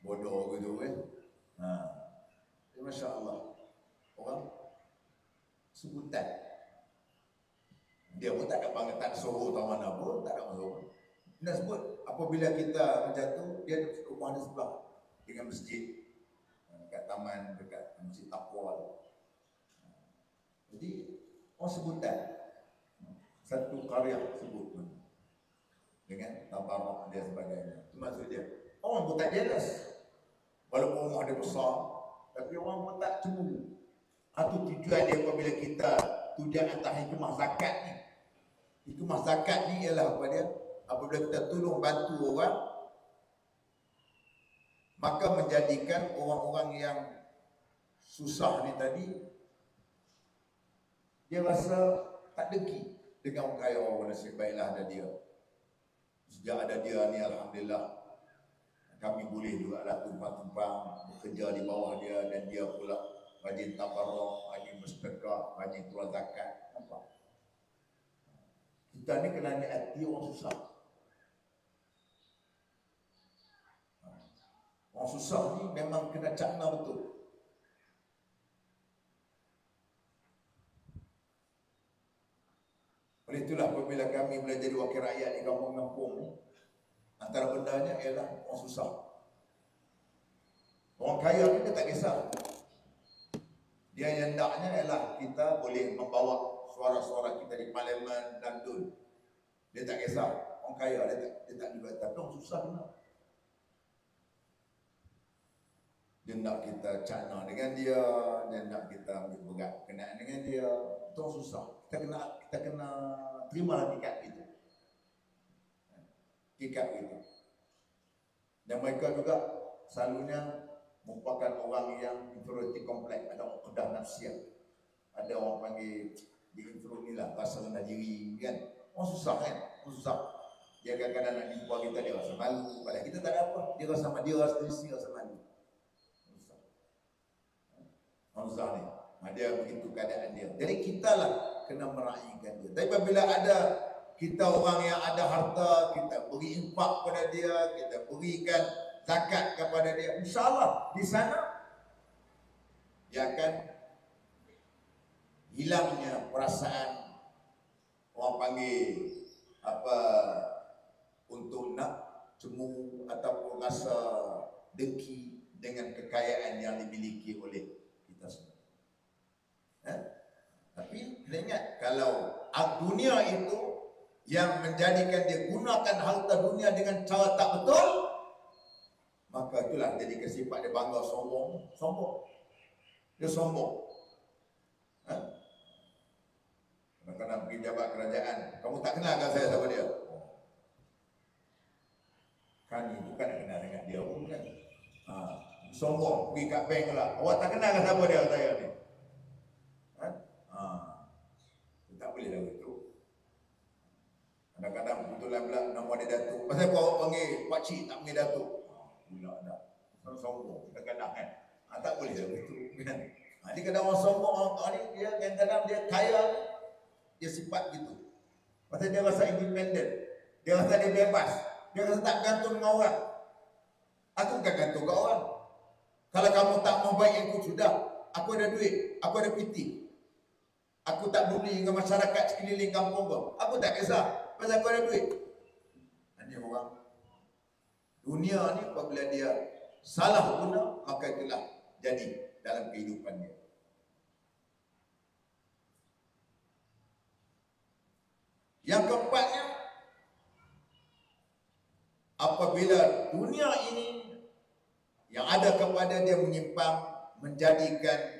bodoh gitu kan. Masya Allah, orang sebutan. Dia pun tak ada panggilan suruh atau mana pun, tak ada masalah. Dia sebut apabila kita menjatuh, dia rumah di sebelah dengan masjid, dekat taman, dekat masjid Taqwa tu. Jadi orang sebutan, satu karya sebut pun dengan tabarruk dia sebagainya. Itu maksud dia. Orang pun tak jealous, walaupun rumah dia besar, tapi orang pun tak cemburu. Itu tujuan dia apabila kita tujuan atas hikmah zakat ni. Hikmah zakat ni ialah apa dia? Apabila kita tolong bantu orang, maka menjadikan orang-orang yang susah ni tadi, dia rasa tak dengki dengan orang kaya, orang nasib baiklah ada dia. Sejak ada dia ni, alhamdulillah, kami boleh juga lah tumpang-tumpang bekerja di bawah dia, dan dia pula rajin tabarruk, rajin bersedekah, rajin keluar zakat. Nampak? Kita ni kena ni hati orang susah. Orang susah ni memang kena cakna betul. Oleh itulah apabila kami belajar jadi wakil rakyat di kampung-kampung ni, antara bendanya ialah orang susah. Orang kaya ni dia tak kisah. Dia yang hendaknya ialah kita boleh membawa suara-suara kita di parlimen dan dun. Dia tak kisah. Orang kaya dia tak juga, tapi orang susah benar. Dia nak kita cakna dengan dia nak kita ambil berat kenaan dengan dia. Itu orang susah. Kita kena terima hakikat itu. Hakikat itu. Dan mereka juga selalunya merupakan orang yang inferiority complex, ada orang kedah nafsiah. Ada orang panggil di inferior ni lah, rasa rendah diri kan. Orang susah kan? Orang susah. Dia kadang-kadang nak jumpa kita, dia rasa malu. Padahal kita tak ada apa. Dia rasa malu, dia rasa malu. Orang susah ni. Dia begitu keadaan dia. Jadi kita lah kena meraihkan dia. Tapi apabila ada kita orang yang ada harta, kita beri infak kepada dia, kita berikan zakat kepada dia, insyaAllah di sana dia akan hilangnya perasaan orang panggil apa, untuk nak cemburu ataupun rasa dengki dengan kekayaan yang dimiliki oleh kita semua. Tapi kena ingat, kalau dunia itu yang menjadikan dia gunakan harta dunia dengan cara tak betul, maka itulah jadi kesifat dia bangga, sombong. Dia sombong. Kadang-kadang pergi jabat kerajaan, kamu tak kenal kan saya siapa dia? Kan itu kan nak kenal dengan dia pun kan. Sombong, pergi kat bank lah, awak tak kenal kan siapa dia saya ni? Tak boleh lah itu. Kadang-kadang kebetulan pula nama dia Datuk. Pasal apa awak panggil pakcik tak panggil Datuk? Pula dah. Orang sombong kadang-kadang kan. Tak boleh lah itu kan. Dia kadang orang sombong, orang ni dia kadang-kadang dia kaya, dia sifat gitu. Pasal dia rasa independen. Dia rasa dia bebas. Dia rasa tak gantung dengan orang. Aku bukan gantung dengan orang. Kalau kamu tak mau baik aku sudah. Aku ada duit, aku ada piti. Aku tak peduli dengan masyarakat sekeliling kampung kau. Aku tak kisah. Pasal aku ada duit. Ini orang. Dunia ni apabila dia salah guna, maka itulah jadi dalam kehidupan dia. Yang keempatnya, apabila dunia ini yang ada kepada dia menyimpang, menjadikan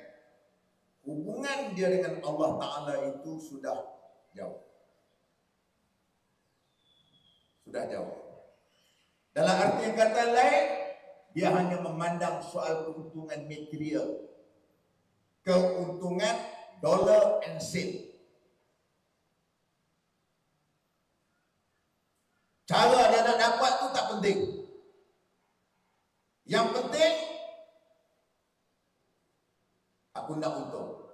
hubungan dia dengan Allah Ta'ala itu sudah jauh. Sudah jauh. Dalam arti yang kata lain, dia hanya memandang soal keuntungan material, keuntungan dollar and sen. Cara dia nak dapat tu tak penting. Yang penting aku nak untung.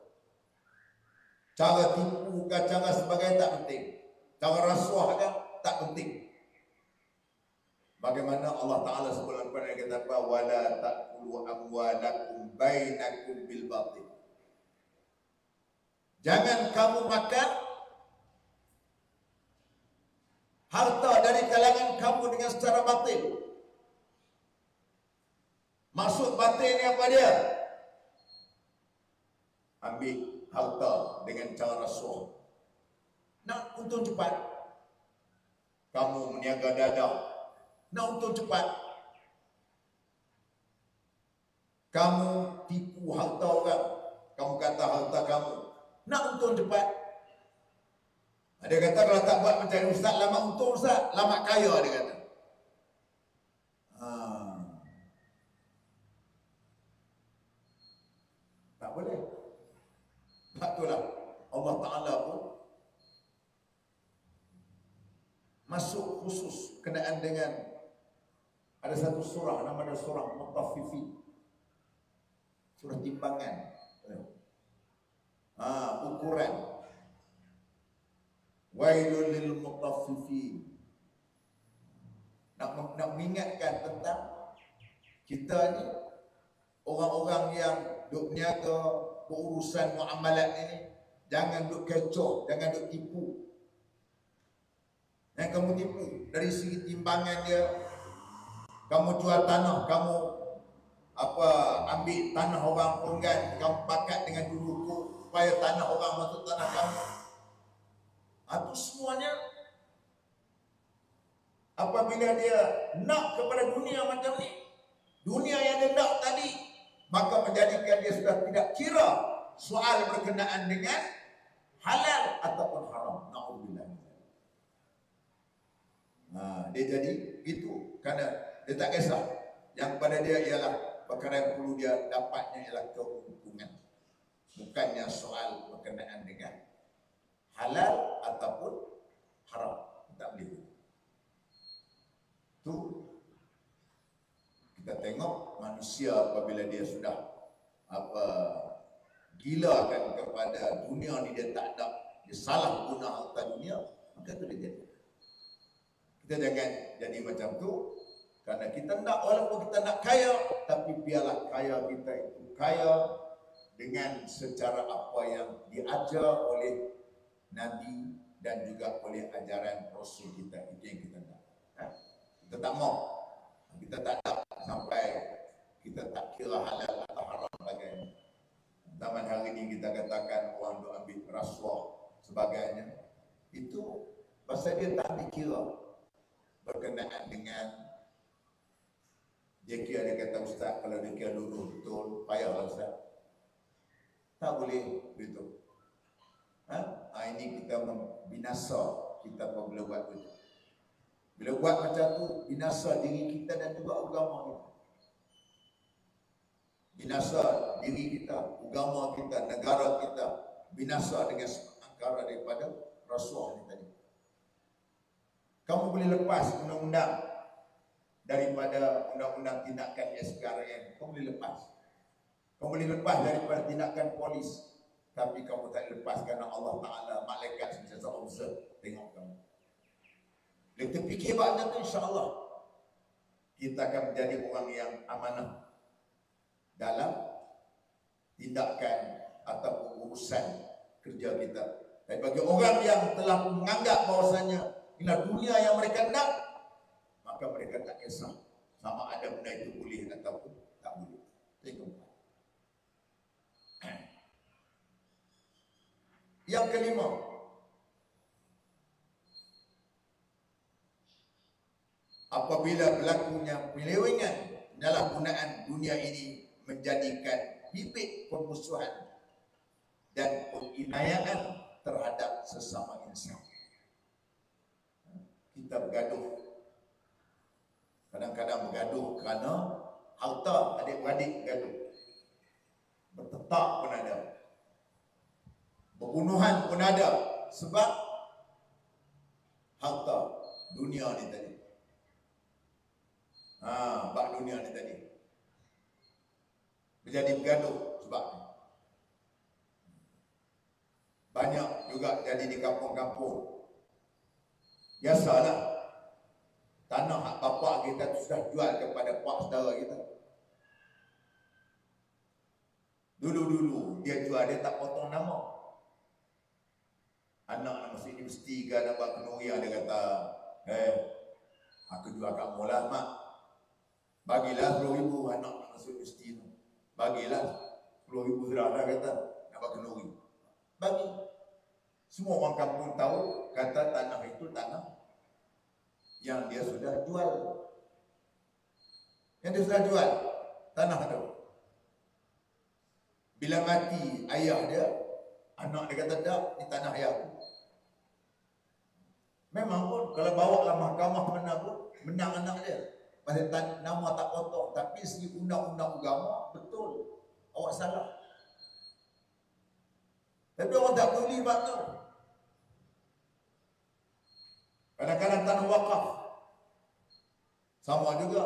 Cara tipu ke cara sebagainya tak penting. Cara rasuah kan tak penting. Bagaimana Allah Ta'ala sebut dalam Quran kata apa? Wala ta'kulu amwalakum bainakum bil batil. Jangan kamu makan harta dari kalangan kamu dengan secara batil. Maksud batil ni apa dia? Ambil harta dengan cara rasuah. Nak untung cepat. Kamu meniaga dadah. Nak untung cepat. Kamu tipu harta orang. Kamu kata harta kamu. Nak untung cepat. Dia kata kalau tak buat macam ni, Ustaz, lama untung Ustaz, lama kaya, dia kata. Tak boleh. Tak itulah. Allah Ta'ala pun masuk khusus kenaan dengan ada satu surah, nama dia surah Mutaffifin. Surah timbangan. Ukuran. Wailul lil mutaffifin. Nak mengingatkan tentang kita ni orang-orang yang duk niaga urusan muamalat ini, jangan duk kecoh, jangan duk tipu. Yang kamu tipu dari segi timbangan dia, kamu jual tanah, kamu ambil tanah orang penggan, kamu pakat dengan dulu supaya tanah orang masuk tanah kamu. Itu semuanya apabila dia nak kepada dunia macam ni, dunia yang dia nak tadi, maka menjadikan dia sudah tidak kira soal berkenaan dengan halal ataupun haram. Na'udzubillah. Dia jadi itu kerana dia tak kisah. Yang pada dia ialah perkara yang perlu dia dapatnya ialah keuntungan, bukannya soal berkenaan dengan halal ataupun haram. Tak boleh. Tu kita tengok manusia apabila dia sudah gila kan kepada dunia ni, dia tak ada, dia salah guna harta dunia, maka tu dia jadi. Kita jangan jadi macam tu, kerana kita nak, walaupun kita nak kaya, tapi biarlah kaya kita itu kaya dengan secara apa yang diajar oleh Nabi dan juga oleh ajaran Rasul kita. Itu yang kita nak. Kita tak mau, kita tak nak sampai kita tak kira halal atau haram sebagainya. Zaman hari ini kita katakan orang duk ambil rasuah sebagainya, itu pasal dia tak dikira berkenaan dengan dia kira. Dia kata, Ustaz, kalau dia kira dulu betul, payahlah Ustaz. Tak boleh begitu. Ini kita membinasa kita apabila buat begitu. Bila buat macam tu, binasa diri kita dan juga agama kita. Binasa diri kita, agama kita, negara kita, binasa dengan angkara daripada rasuah ni tadi. Kamu boleh lepas undang-undang daripada undang-undang tindakan SPRM, kamu boleh lepas. Kamu boleh lepas daripada tindakan polis, tapi kamu tak lepas kerana Allah Ta'ala, malaikat sentiasa observe, tengok kamu. Kita fikir benda tu, insya-Allah kita akan menjadi orang yang amanah dalam tindakan ataupun urusan kerja kita. Dan bagi orang yang telah menganggap bahawasanya inilah dunia yang mereka nak, maka mereka tak kisah sama ada benda itu boleh ataupun tak boleh. Tengok. Yang kelima, apabila berlakunya penyelewengan dalam penggunaan dunia ini menjadikan bibit permusuhan dan penginayaan terhadap sesama insan. Kita kita bergaduh. Kadang-kadang bergaduh kerana harta, adik-beradik bergaduh. Bertetap pun ada. Pembunuhan pun ada. Sebab harta dunia ni tadi. Bak dunia ni tadi. Menjadi bergaduh sebab ni. Banyak juga jadi di kampung-kampung. Biasalah. Tanah hak bapak kita tu sudah jual kepada pak saudara kita. Dulu-dulu dia jual, dia tak potong nama. Anak nak masuk universiti ke, nak buat kenuria, dia kata, aku jual kat mula mak. Bagilah 10,000 anak nak masuk universiti tu. Bagilah 10,000 sudah dah kata, nak buat kenuri. Bagi. Semua orang kampung tahu, kata tanah itu tanah yang dia sudah jual. Yang dia sudah jual tanah tu. Bila mati ayah dia, anak dia kata, dah, ni tanah ayah aku. Memang pun kalau bawa lah mahkamah mana pun menang anak dia. Pasal nama tak potong. Tapi segi undang-undang agama, betul. Awak salah. Tapi orang tak peduli bab tu. Kadang-kadang tanah wakaf. Sama juga.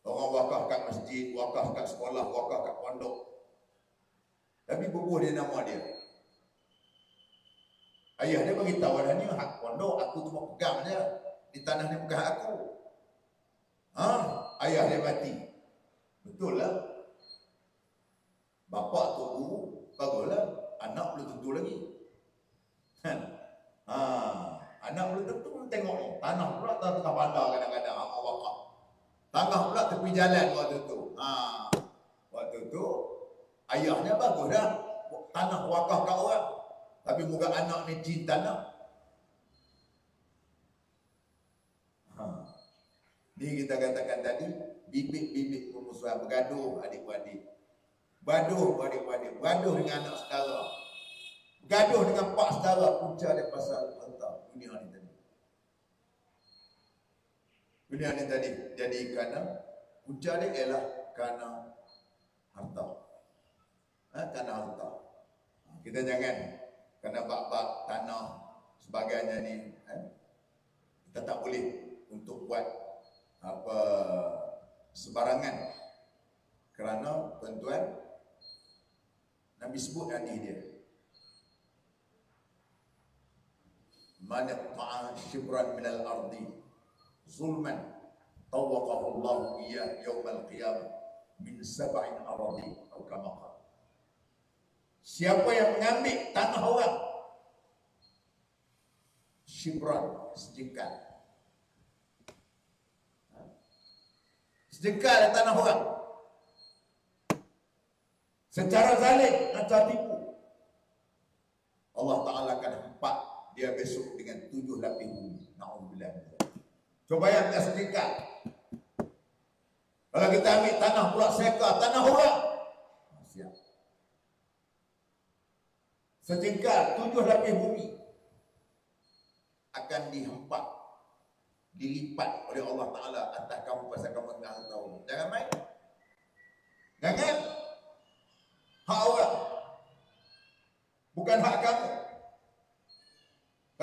Orang wakaf kat masjid, wakaf kat sekolah, wakaf kat pondok. Tapi bubuh dia nama dia. Ayah dia beritahu dah, ni hak pondok, aku cuma pegang je. Di tanah ni bukan aku. Ayah dia mati. Betul lah. Bapak tu guru, baguslah. Anak belum tentu lagi. Anak belum tentu tengok ni. Tanah pula tengah bandar kadang-kadang wakaf. Tanah pula tepi jalan waktu tu. Waktu tu ayahnya bagus dah. Tanah wakaf kat orang. Tapi muka anak ni cinta tanah. Ni kita katakan tadi, bibit-bibit permusuhan bergaduh adik-beradik. Bergaduh adik-beradik. Bergaduh dengan anak saudara. Bergaduh dengan pak saudara. Punca dia pasal harta dunia ni tadi. Dunia ni tadi. Jadi kerana punca dia ialah kerana harta. Kerana harta. Kita jangan kerana bab-bab tanah sebagainya ni, kita tak boleh untuk buat apa sebarangan. Kerana tuan-tuan, Nabi sebut hadis dia, man yaqta'a shibran minal ardi zulman tawaqahu Allah iyah yawmal qiyamah min sab'in aradi atau kama qala. Siapa yang mengambil tanah orang shibran, sejengkal, sejengkal tanah orang secara zalim atau tipu, Allah Ta'ala akan hempat dia besok dengan 7 lapis bumi. Na'udzubillah. Coba yang tak sejengkal. Kalau kita ambil tanah pula seka, tanah orang, siap. Sejengkal 7 lapis bumi akan dihempat, dilipat oleh Allah Ta'ala atas kamu pasal kamu tak tahu. Jangan main. Jangan. Hak orang. Bukan hak kamu.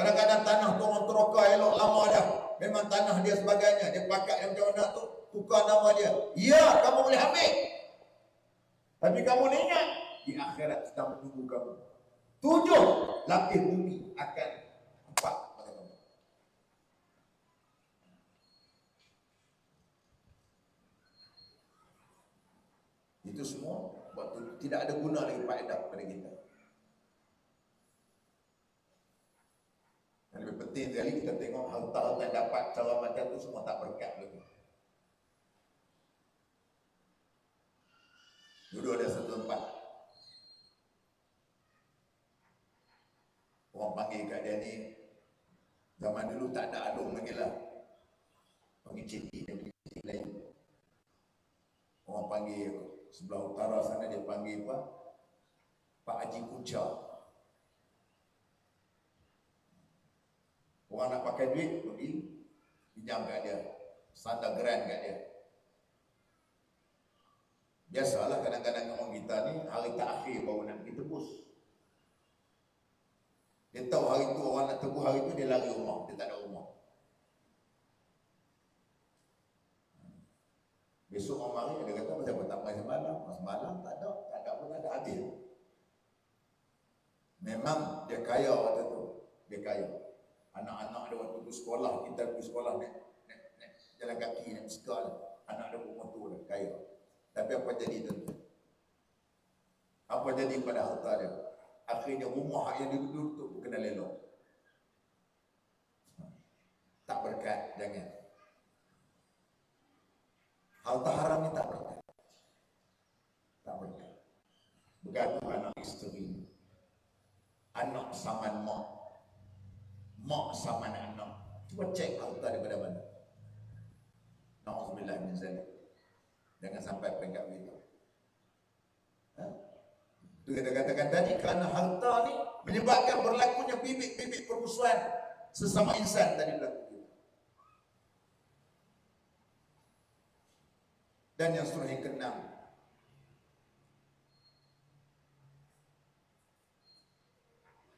Kadang-kadang tanah tu orang teroka elok lama dah. Memang tanah dia sebagainya. Dia pakat yang macam mana tu, tukar nama dia. Ya, kamu boleh ambil. Tapi kamu ni ingat, di akhirat sedang menunggu kamu. 7 lapis bumi akan empat pada kamu. Itu semua waktu tidak ada guna lagi faedah pada kita. Yang lebih penting sekali kita tengok harta-harta yang dapat cara macam tu semua tak berkat lagi. Dulu ada satu tempat, orang panggil kat dia ni, zaman dulu tak ada alung lagi lah, panggil citi lain. Orang panggil sebelah utara sana, dia panggil apa? Pak Haji Kunca. Orang nak pakai duit, pergi pinjam kat dia, sandar grant kat dia. Biasalah kadang-kadang orang kita ni hari terakhir baru nak pergi tebus. Dia tahu hari tu orang nak tebus hari tu, dia lari rumah, dia tak ada rumah. Besok orang mari, dia kata macam apa tak main semalam. Semalam tak ada pun ada habis. Memang dia kaya waktu tu, dia kaya. Anak-anak dia waktu tu sekolah, kita pergi sekolah naik jalan kaki, naik bisikal. Anak dia pun motor dia, kaya. Tapi apa jadi tu? Apa jadi pada harta dia? Akhirnya rumah yang dia duduk tu kena lelong. Tak berkat, jangan. Harta haram ni tak berkat. Tak berkat. Bergaduh anak isteri, anak saman mak, mak saman anak. Cuba cek harta daripada mana. Na'udzubillah min zalik. Jangan sampai peringkat begitu. Itu kita katakan tadi, kerana harta ni menyebabkan berlakunya bibit-bibit permusuhan sesama insan tadi berlaku. Dan yang seterusnya yang keenam,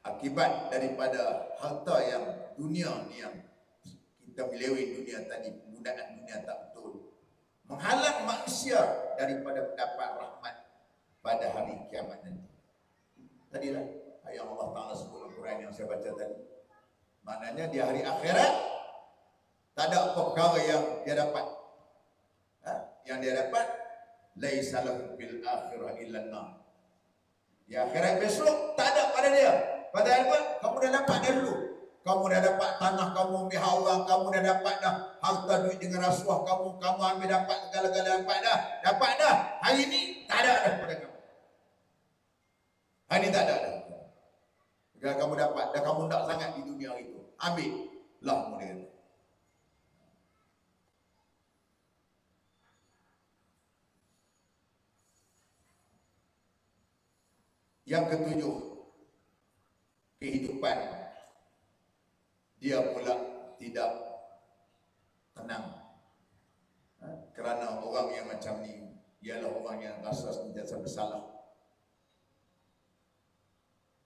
akibat daripada harta yang dunia ni, yang kita melewati dunia tadi, penggunaan dunia tak betul, menghalang manusia daripada mendapat rahmat pada hari kiamat nanti. Tadilah ayat Allah Ta'ala sebut Al-Quran yang saya baca tadi. Maknanya di hari akhirat tak ada apa perkara yang dia dapat. Yang dia dapat, laisa lahu bil akhirah illa an-nar. Di akhirat besok tak ada pada dia. Padahal apa? Kamu dah dapat dah dulu. Kamu dah dapat tanah, kamu ambil hak orang, kamu dah dapat dah harta duit dengan rasuah, kamu ambil dapat segala-gala, dapat dah. Hari ini tak ada dah pada kamu. Hari ini tak ada dah. Kalau kamu dapat, dah kamu tak sangat di dunia itu, ambil lah model. Yang ketujuh, kehidupan dia pula tidak tenang. Kerana orang yang macam ni ialah orang yang rasa sentiasa bersalah.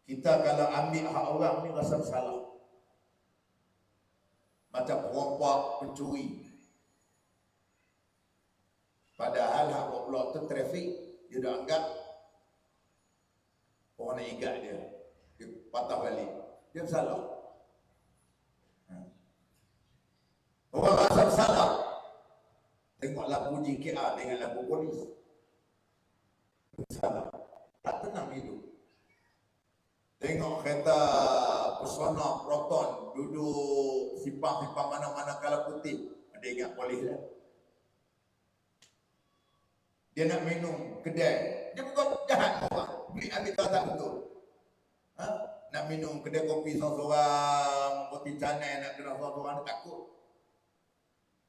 Kita kalau ambil hak orang ni rasa bersalah. Macam perompak, pencuri. Padahal hak blok tu trafik, dia dah anggap orang nak ikat dia, dia patah balik, dia bersalah. Orang rasa bersalah. Tengok lampu JKR dengan lampu polis, bersalah. Tak tenang hidup. Tengok kereta Pesona Proton duduk simpang-simpang mana-mana kalau putih, dia ingat polis lah. Dia nak minum kedai, dia bukan jahat orang, beli ambil tak betul. Nak minum kedai kopi seorang-seorang, roti canai nak kena seorang-seorang, dia takut.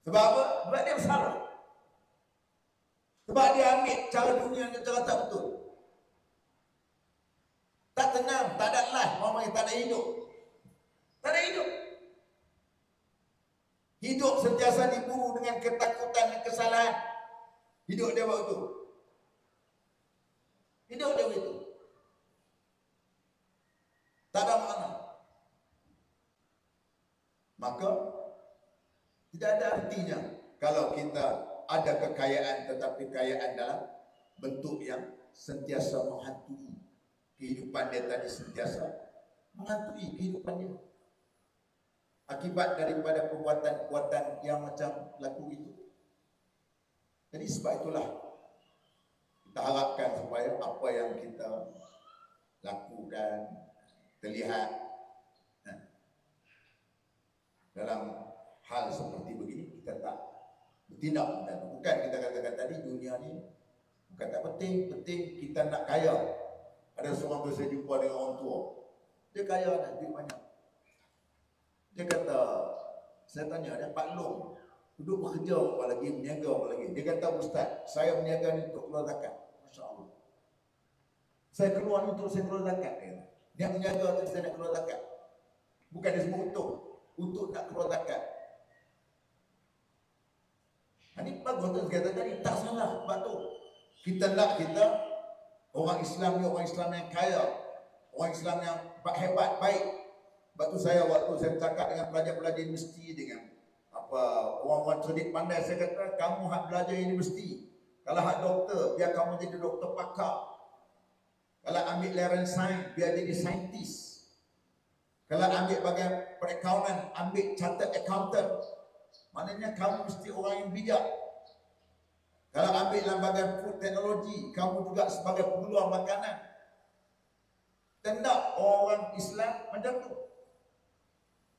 Sebab apa? Sebab dia bersalah. Sebab dia ambil cara dunia dengan cara tak betul. Tak tenang, tak ada life, orang tak ada hidup. Tak ada hidup. Hidup sentiasa diburu dengan ketakutan dan kesalahan. Hidup dia begitu. Hidup dia begitu. Tak ada makna. Maka tidak ada artinya kalau kita ada kekayaan, tetapi kekayaan dalam bentuk yang sentiasa menghantui kehidupan dia tadi, sentiasa menghantui kehidupan dia. Akibat daripada perbuatan-perbuatan yang macam laku itu. Jadi sebab itulah kita harapkan supaya apa yang kita lakukan, terlihat dalam hal seperti begini, kita tak bertindak. Bukan kita katakan tadi dunia ni bukan tak penting, penting kita nak kaya. Ada seorang tu saya jumpa dengan orang tua, dia kaya dah, duit banyak. Dia kata, saya tanya dia, Pak Long duduk bekerja apa lagi, berniaga apa lagi? Dia kata, Ustaz, saya berniaga ni untuk keluar zakat. Masya Allah. Saya keluar ni untuk saya keluar zakat. Dia berniaga tu saya nak keluar zakat. Bukan dia semua untung. untuk nak keluar zakat. Ini bagus tu kata tadi, tak salah. Sebab tu kita nak orang Islam ni orang Islam yang kaya, orang Islam yang hebat, baik. Sebab tu waktu saya bercakap dengan pelajar-pelajar universiti, dengan orang-orang cerdik pandai, saya kata kamu hak belajar universiti, kalau hak doktor biar kamu jadi doktor pakar, kalau ambil lereng sains biar jadi saintis, kalau ambil bagian perakaunan ambil chartered accountant, maknanya kamu mesti orang yang bijak. Kalau ambil dalam bagian food technology, kamu juga sebagai peluang makanan. Kita orang Islam macam tu.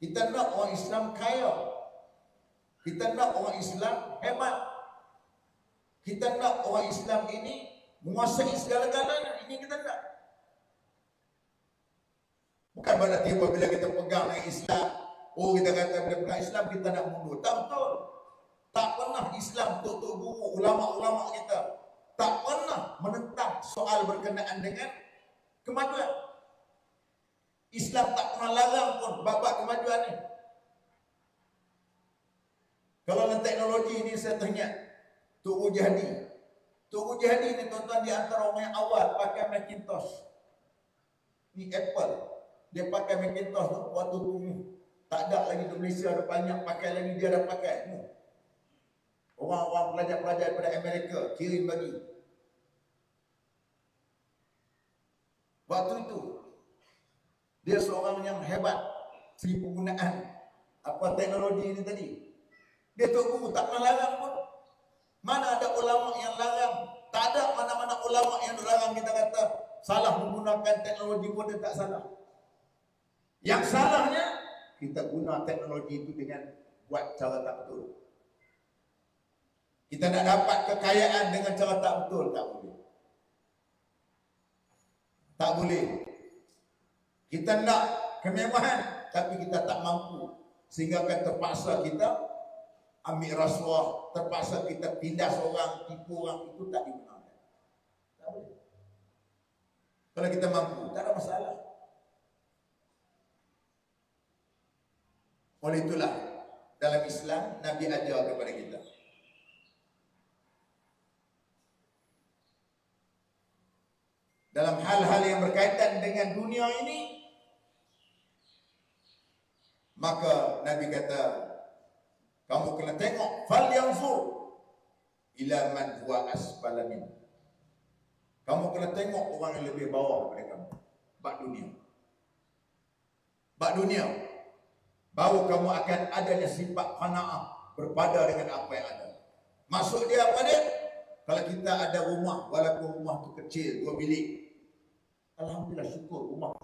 Kita nak orang Islam kaya. Kita nak orang Islam hebat. Kita nak orang Islam ini menguasai segala-galanya. Ini kita nak. Bukan berarti apabila kita pegang dengan Islam, kita kata bila pegang Islam kita nak mundur. Tak betul. Tak pernah Islam, tok-tok guru, ulama-ulama kita tak pernah menentang soal berkenaan dengan kemajuan. Islam tak pernah larang pun bab kemajuan ni. Kalau dalam teknologi ni saya teringat Tok Mujahdi. Tok Mujahdi ni tuan-tuan di antara orang yang awal pakai Macintosh. Ni Apple. Dia pakai Macintosh tu waktu tu tak ada lagi di Malaysia, ada banyak pakai lagi, dia dah pakai. Orang-orang pelajar-pelajar daripada Amerika kirim bagi. Waktu itu dia seorang yang hebat segi penggunaan teknologi ini tadi. Dia tahu tak pernah larang pun. Mana ada ulama yang larang? Tak ada mana-mana ulama yang larang kita kata salah menggunakan teknologi pun dia tak salah. Yang salahnya kita guna teknologi itu dengan buat cara tak betul. Kita nak dapat kekayaan dengan cara tak betul, tak boleh. Tak boleh. Kita nak kemewahan tapi kita tak mampu, sehingga kan terpaksa kita ambil rasuah, terpaksa kita tindas orang, tipu orang, itu tak dibenarkan. Tak boleh. Kalau kita mampu, tak ada masalah. Oleh itulah dalam Islam Nabi ajar kepada kita, dalam hal-hal yang berkaitan dengan dunia ini, maka Nabi kata, kamu kena tengok fal yanzur ila man huwa asfala min. Kamu kena tengok orang yang lebih bawah daripada kamu. Bab dunia. Bab dunia. Baru kamu akan adanya sifat qanaah, berpada dengan apa yang ada. Maksud dia apa dia? Kalau kita ada rumah, walaupun rumah tu kecil, 2 bilik, alhamdulillah, syukur rumah.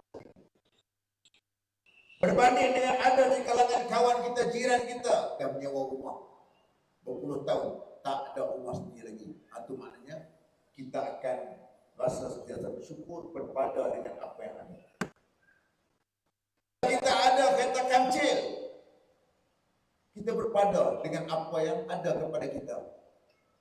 Berbanding dengan ada di kalangan kawan kita, jiran kita yang menyewa rumah berpuluh tahun, tak ada rumah sendiri lagi. Itu maknanya kita akan rasa sentiasa bersyukur berpada dengan apa yang ada. Kita ada kereta kancil, kita berpada dengan apa yang ada kepada kita.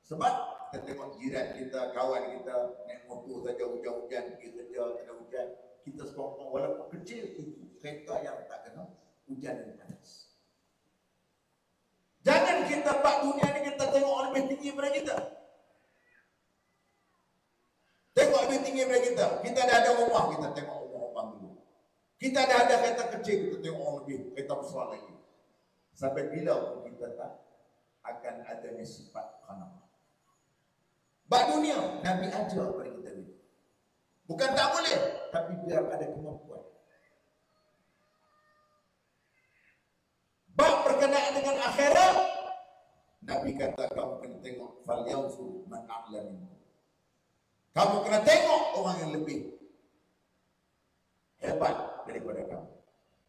Sebab kita tengok jiran kita, kawan kita naik motor saja hujan-hujan, pergi kerja kena hujan, kita sekongkong walaupun kecil, itu kereta yang tak kena hujan dan panas. Jangan kita bab dunia ni kita tengok lebih tinggi daripada kita. Tengok lebih tinggi daripada kita. Kita dah ada rumah, kita tengok rumah orang dulu. Kita dah ada kereta kecil, kita tengok orang lebih kereta besar lagi. Sampai bila pun kita tak akan adanya sifat qanaah. Bab dunia Nabi ajar kepada kita ni. Bukan tak boleh, tapi biar ada kemampuan. Bab berkenaan dengan akhirat, Nabi kata kamu kena tengok fal yanzur man a'la minkum. Kamu kena tengok orang yang lebih hebat daripada kamu.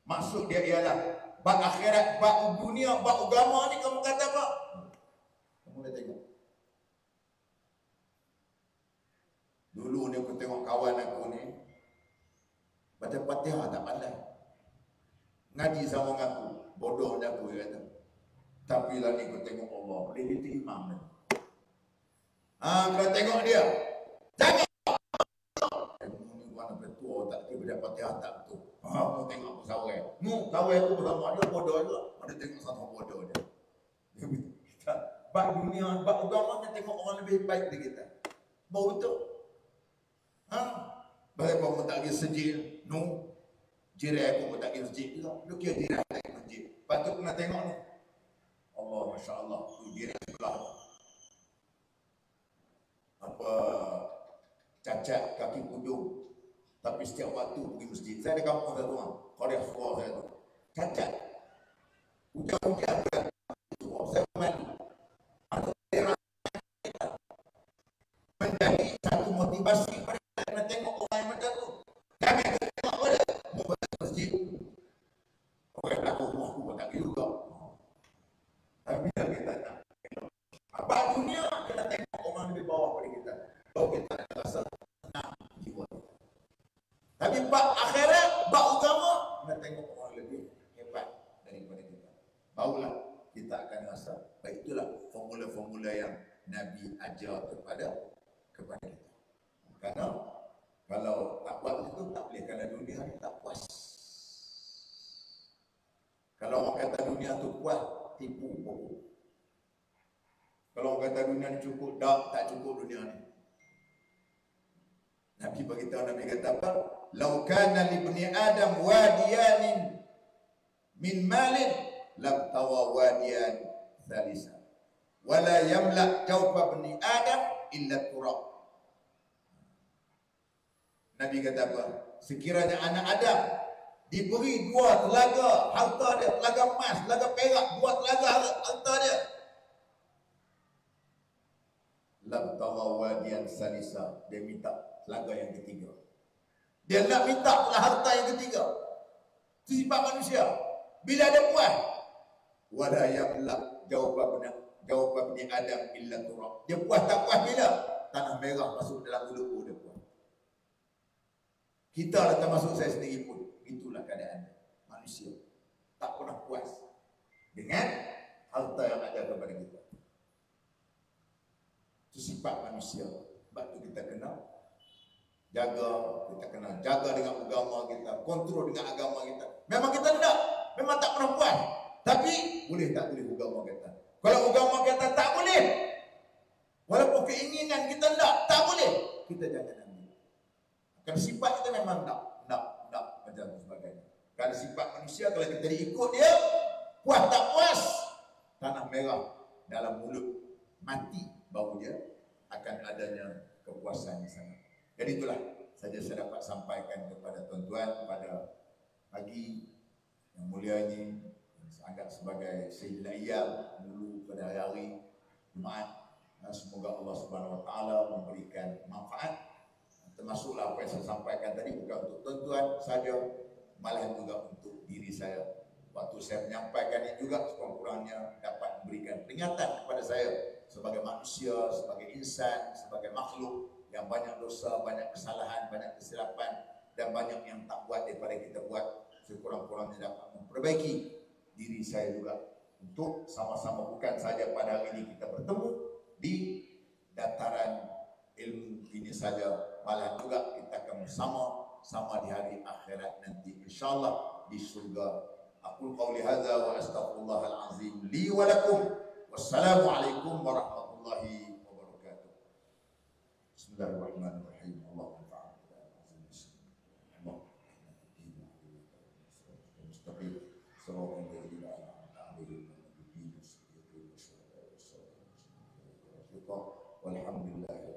Maksud dia ialah bab akhirat, bab dunia, bab agama ni kamu kata apa? Kamu dah tengok. Dulu ni aku tengok kawan aku ni baca Fatihah tak pandai. Ngaji sama dengan aku, bodohnya aku, dia kata. Tapi lah ni aku tengok Allah, boleh jadi imam ni. Kalau tengok dia, jangan. Ni bukan apa tu, tua tak kira dapat tak tu. Mau tengok pesawai. Pesawai aku bersama dia bodoh juga. Ada tengok sama bodoh dia. Kita bak dunia, bak agama kita tengok orang lebih baik dari kita. Baru betul. Bagaimana kau tak kira sejil? Jirai aku tak kira sejil juga. Lu kira jirai tak kira sejil. Patut kena tengok ni. Allah, Masya Allah. Jirai sebelah. Apa cacat kaki kudung, tapi setiap waktu pergi masjid. Saya ada kampung satu orang, Korea Surau saya tu, cacat. Hujan-hujan kan, saya malu. Atau menjadi satu motivasi pada kita tengok orang yang macam tu. Jangan kita tengok pada buat masjid. Orang tak rumah aku tak juga. Tapi kita tak. Apa dunia kita tengok orang lebih bawah pada kita. Kalau kita rasa tenang jiwa. Tapi bab akhirat, bab agama, kita tengok orang lebih hebat daripada kita. Barulah kita akan rasa, baik itulah formula-formula yang Nabi ajar kepada kita. Karena kalau tak buat itu tak boleh, kerana dunia ni tak puas. Kalau orang kata dunia tu puas, tipu bohong. Kalau orang kata dunia ni cukup, tak cukup dunia ni. Nabi beritahu, Nabi kata apa? Lau kana li ibni Adam wadiyanin min malin lam tawa wadiyan thalisa wala yamla jawfa ibni Adam illa turab. Nabi kata apa? Sekiranya anak Adam diberi dua telaga harta dia, telaga emas, telaga perak, dua telaga harta dia, lam tawa wadiyan salisa, dia minta telaga yang ketiga. Dia nak minta pula harta yang ketiga. Itu sifat manusia. Bila ada puas, wala yamla jawab ni Adam illa turab. Dia puas tak puas bila tanah merah masuk dalam mulut dia puas. Kita lah termasuk saya sendiri pun. Itulah keadaan manusia. Tak pernah puas dengan harta yang ada kepada kita. Itu sifat manusia. Sebab itu kita kena jaga, kita kena jaga dengan agama kita, kontrol dengan agama kita. Memang kita tidak, memang tak pernah puas. Tapi boleh tak boleh agama kita. Kalau agama kita tak boleh, walaupun keinginan kita tak boleh, kita jangan ambil. Kerana sifat kita memang tak macam tu sebagainya. Kerana sifat manusia, kalau kita diikut dia, puas tak puas, tanah merah dalam mulut, mati, baru dia akan adanya kepuasan di sana. Jadi itulah saja saya dapat sampaikan kepada tuan-tuan pada pagi yang mulia ini, yang saya anggap sebagai Sayyidul Ayyam dulu pada hari Jumaat. Semoga Allah Subhanahu Wa Taala memberikan manfaat, termasuklah apa yang saya sampaikan tadi bukan untuk tuan-tuan saja, malahan juga untuk diri saya. Waktu saya menyampaikan ini juga sekurang-kurangnya dapat memberikan peringatan kepada saya sebagai manusia, sebagai insan, sebagai makhluk yang banyak dosa, banyak kesalahan, banyak kesilapan, dan banyak yang tak buat daripada kita buat. Sekurang-kurangnya dapat memperbaiki diri saya juga untuk sama-sama, bukan saja pada hari ini kita bertemu di dataran ilmu ini saja, malah juga kita akan bersama di hari akhirat nanti, insyaAllah di surga. Aku qauli hadza wa astaghfirullahal azim li wa lakum. Wassalamualaikum warahmatullahi wabarakatuh. Bismillahirrahmanirrahim. Allahumma ta'ala mustaqim siratal ladzina an'amta 'alaihim ghairil maghdubi 'alaihim waladdallin. Walhamdulillahi